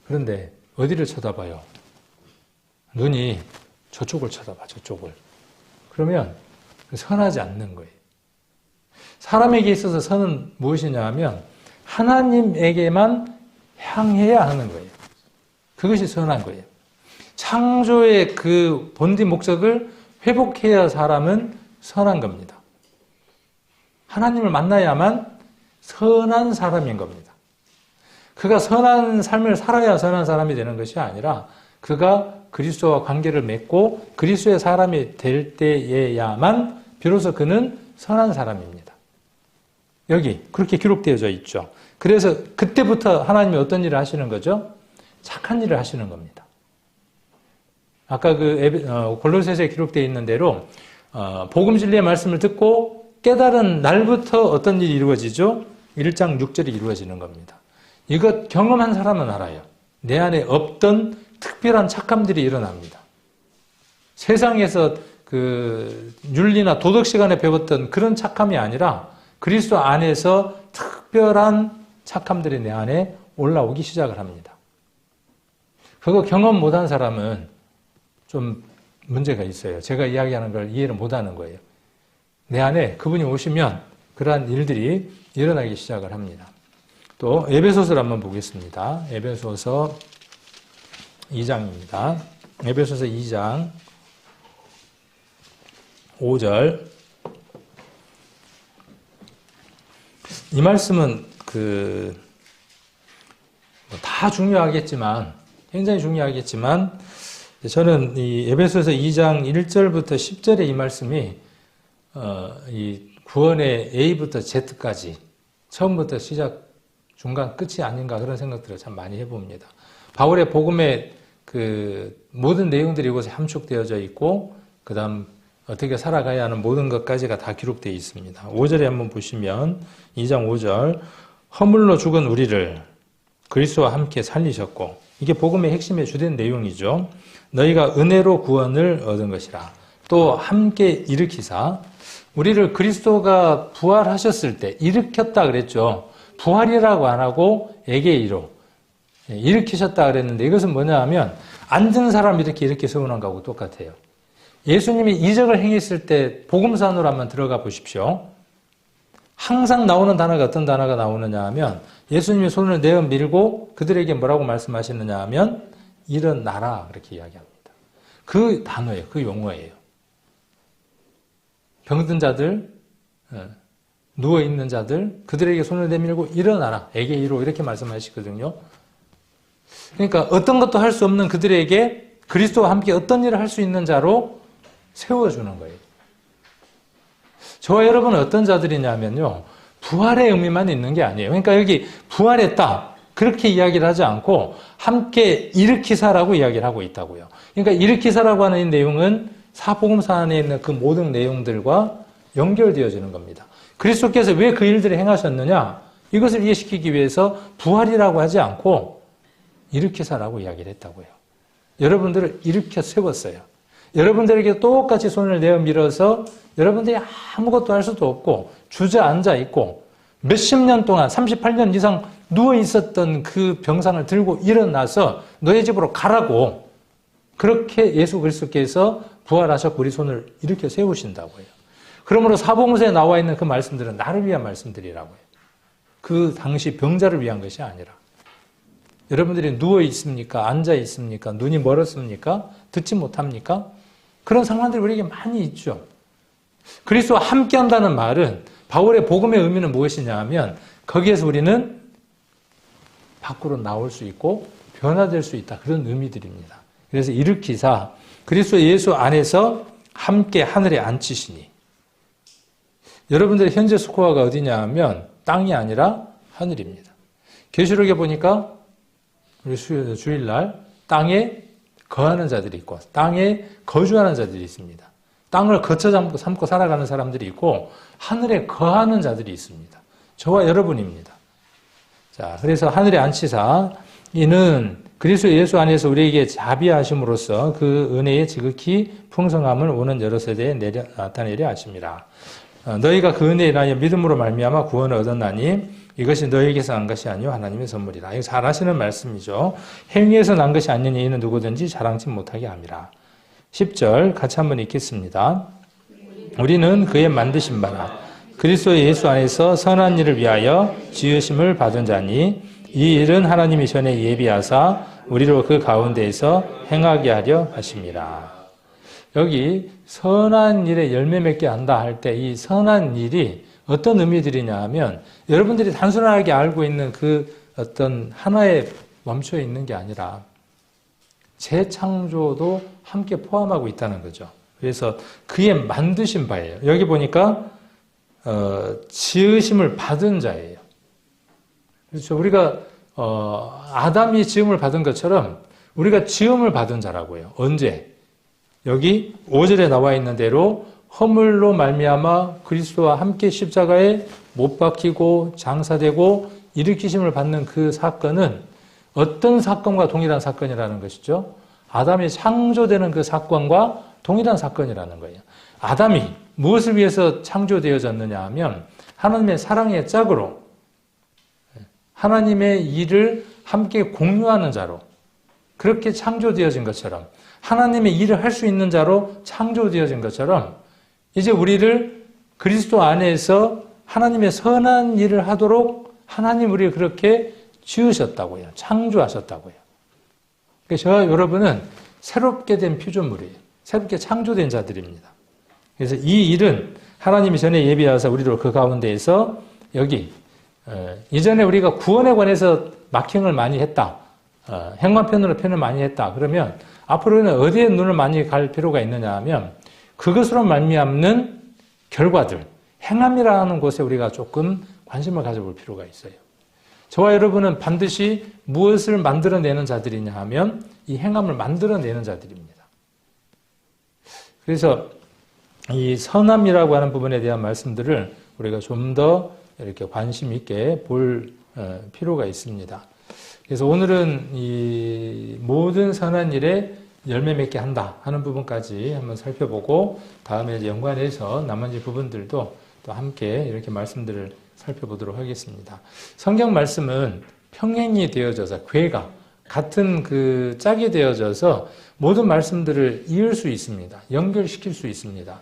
그런데 어디를 쳐다봐요? 눈이 저쪽을 쳐다봐, 저쪽을. 그러면 선하지 않는 거예요. 사람에게 있어서 선은 무엇이냐 하면 하나님에게만 향해야 하는 거예요. 그것이 선한 거예요. 창조의 그 본디 목적을 회복해야 사람은 선한 겁니다. 하나님을 만나야만 선한 사람인 겁니다. 그가 선한 삶을 살아야 선한 사람이 되는 것이 아니라 그가 그리스도와 관계를 맺고 그리스도의 사람이 될 때에야만 비로소 그는 선한 사람입니다. 여기 그렇게 기록되어져 있죠. 그래서 그때부터 하나님이 어떤 일을 하시는 거죠? 착한 일을 하시는 겁니다. 아까 골로새서에 기록되어 있는 대로 복음 진리의 말씀을 듣고 깨달은 날부터 어떤 일이 이루어지죠? 1장 6절이 이루어지는 겁니다. 이것 경험한 사람은 알아요. 내 안에 없던 특별한 착함들이 일어납니다. 세상에서 그 윤리나 도덕 시간에 배웠던 그런 착함이 아니라 그리스도 안에서 특별한 착함들이 내 안에 올라오기 시작을 합니다. 그거 경험 못한 사람은 좀 문제가 있어요. 제가 이야기하는 걸 이해를 못하는 거예요. 내 안에 그분이 오시면 그러한 일들이 일어나기 시작을 합니다. 또 에베소서를 한번 보겠습니다. 에베소서 2장입니다. 에베소서 2장 5절. 이 말씀은 다 중요하겠지만, 굉장히 중요하겠지만, 저는 이 에베소서 2장 1절부터 10절의 이 말씀이 이 구원의 A부터 Z까지 처음부터 시작, 중간, 끝이 아닌가 그런 생각들을 참 많이 해봅니다. 바울의 복음의 그 모든 내용들이 이곳에 함축되어져 있고 그 다음 어떻게 살아가야 하는 모든 것까지가 다 기록되어 있습니다. 5절에 한번 보시면 2장 5절 허물로 죽은 우리를 그리스도와 함께 살리셨고 이게 복음의 핵심의 주된 내용이죠. 너희가 은혜로 구원을 얻은 것이라. 또 함께 일으키사 우리를 그리스도가 부활하셨을 때 일으켰다 그랬죠. 부활이라고 안 하고 에게이로 일으키셨다 그랬는데 이것은 뭐냐 하면 앉은 사람 이렇게 세우는 거하고 똑같아요. 예수님이 이적을 행했을 때 복음서 안으로 한번 들어가 보십시오. 항상 나오는 단어가 어떤 단어가 나오느냐 하면 예수님이 손을 내어 밀고 그들에게 뭐라고 말씀하시느냐 하면 일어나라 그렇게 이야기합니다. 그 단어예요. 그 용어예요. 병든 자들, 누워있는 자들, 그들에게 손을 내밀고 일어나라. 에게이로 이렇게 말씀하시거든요. 그러니까 어떤 것도 할 수 없는 그들에게 그리스도와 함께 어떤 일을 할 수 있는 자로 세워주는 거예요. 저와 여러분은 어떤 자들이냐면요. 부활의 의미만 있는 게 아니에요. 그러니까 여기 부활했다. 그렇게 이야기를 하지 않고 함께 일으키사라고 이야기를 하고 있다고요. 그러니까 일으키사라고 하는 이 내용은 사복음서 안에 있는 그 모든 내용들과 연결되어지는 겁니다. 그리스도께서 왜 그 일들을 행하셨느냐? 이것을 이해시키기 위해서 부활이라고 하지 않고 일으키사라고 이야기를 했다고요. 여러분들을 일으켜 세웠어요. 여러분들에게 똑같이 손을 내어 밀어서 여러분들이 아무것도 할 수도 없고 주저앉아 있고 몇십 년 동안 38년 이상 누워 있었던 그 병상을 들고 일어나서 너의 집으로 가라고 그렇게 예수 그리스도께서 부활하셨고 우리 손을 일으켜 세우신다고요. 그러므로 사복음서에 나와 있는 그 말씀들은 나를 위한 말씀들이라고요. 그 당시 병자를 위한 것이 아니라 여러분들이 누워 있습니까? 앉아 있습니까? 눈이 멀었습니까? 듣지 못합니까? 그런 상황들이 우리에게 많이 있죠. 그리스도와 함께 한다는 말은 바울의 복음의 의미는 무엇이냐 하면 거기에서 우리는 밖으로 나올 수 있고 변화될 수 있다. 그런 의미들입니다. 그래서 일으키사 그리스도 예수 안에서 함께 하늘에 앉히시니 여러분들의 현재 스코어가 어디냐 하면 땅이 아니라 하늘입니다. 계시록에 보니까 우리 주일날 땅에 거하는 자들이 있고 땅에 거주하는 자들이 있습니다. 땅을 거쳐 삼고 살아가는 사람들이 있고 하늘에 거하는 자들이 있습니다. 저와 여러분입니다. 자, 그래서 하늘에 앉히사 이는 그리스도 예수 안에서 우리에게 자비하심으로써 그 은혜의 지극히 풍성함을 오는 여러 세대에 나타내려 하심이라. 너희가 그 은혜에 인하여 믿음으로 말미암아 구원을 얻었나니 이것이 너희에게서 난 것이 아니요 하나님의 선물이라. 이거 잘 아시는 말씀이죠. 행위에서 난 것이 아니니 이는 누구든지 자랑치 못하게 함이라. 10절 같이 한번 읽겠습니다. 우리는 그의 만드신 바라 그리스도 예수 안에서 선한 일을 위하여 지으심을 받은 자니 이 일은 하나님이 전에 예비하사 우리로 그 가운데에서 행하게 하려 하심이라. 여기 선한 일에 열매 맺게 한다 할 때 이 선한 일이 어떤 의미들이냐 하면 여러분들이 단순하게 알고 있는 그 어떤 하나에 멈춰 있는 게 아니라 재창조도 함께 포함하고 있다는 거죠. 그래서 그의 만드신 바예요. 여기 보니까 지으심을 받은 자예요. 그렇죠. 우리가 아담이 지음을 받은 것처럼 우리가 지음을 받은 자라고요. 언제? 여기 5절에 나와 있는 대로 허물로 말미암아 그리스도와 함께 십자가에 못 박히고 장사되고 일으키심을 받는 그 사건은 어떤 사건과 동일한 사건이라는 것이죠. 아담이 창조되는 그 사건과 동일한 사건이라는 거예요. 아담이 무엇을 위해서 창조되어졌느냐 하면 하나님의 사랑의 짝으로 하나님의 일을 함께 공유하는 자로 그렇게 창조되어진 것처럼 하나님의 일을 할 수 있는 자로 창조되어진 것처럼 이제 우리를 그리스도 안에서 하나님의 선한 일을 하도록 하나님 우리를 그렇게 지으셨다고요. 창조하셨다고요. 그래서 저와 여러분은 새롭게 된 피조물이에요. 새롭게 창조된 자들입니다. 그래서 이 일은 하나님이 전에 예비하사 우리로 그 가운데에서 여기 이전에 우리가 구원에 관해서 막형을 많이 했다. 행만편으로 표현을 많이 했다. 그러면 앞으로는 어디에 눈을 많이 갈 필요가 있느냐 하면 그것으로 말미암는 결과들, 행함이라는 곳에 우리가 조금 관심을 가져볼 필요가 있어요. 저와 여러분은 반드시 무엇을 만들어내는 자들이냐 하면 이 행함을 만들어내는 자들입니다. 그래서 이 선함이라고 하는 부분에 대한 말씀들을 우리가 좀 더 이렇게 관심 있게 볼 필요가 있습니다. 그래서 오늘은 이 모든 선한 일에 열매 맺게 한다 하는 부분까지 한번 살펴보고 다음에 이제 연관해서 나머지 부분들도 또 함께 이렇게 말씀들을 살펴보도록 하겠습니다. 성경 말씀은 평행이 되어져서 괴가 같은 그 짝이 되어져서 모든 말씀들을 이을 수 있습니다. 연결시킬 수 있습니다.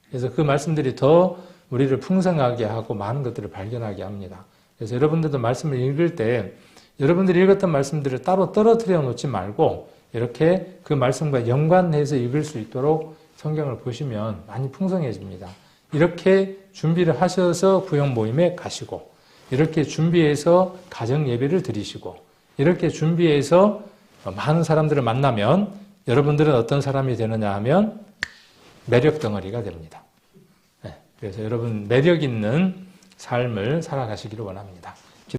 그래서 그 말씀들이 더 우리를 풍성하게 하고 많은 것들을 발견하게 합니다. 그래서 여러분들도 말씀을 읽을 때 여러분들이 읽었던 말씀들을 따로 떨어뜨려 놓지 말고 이렇게 그 말씀과 연관해서 읽을 수 있도록 성경을 보시면 많이 풍성해집니다. 이렇게 준비를 하셔서 구역 모임에 가시고 이렇게 준비해서 가정 예배를 드리시고 이렇게 준비해서 많은 사람들을 만나면 여러분들은 어떤 사람이 되느냐 하면 매력 덩어리가 됩니다. 그래서 여러분 매력 있는 삶을 살아가시기를 원합니다.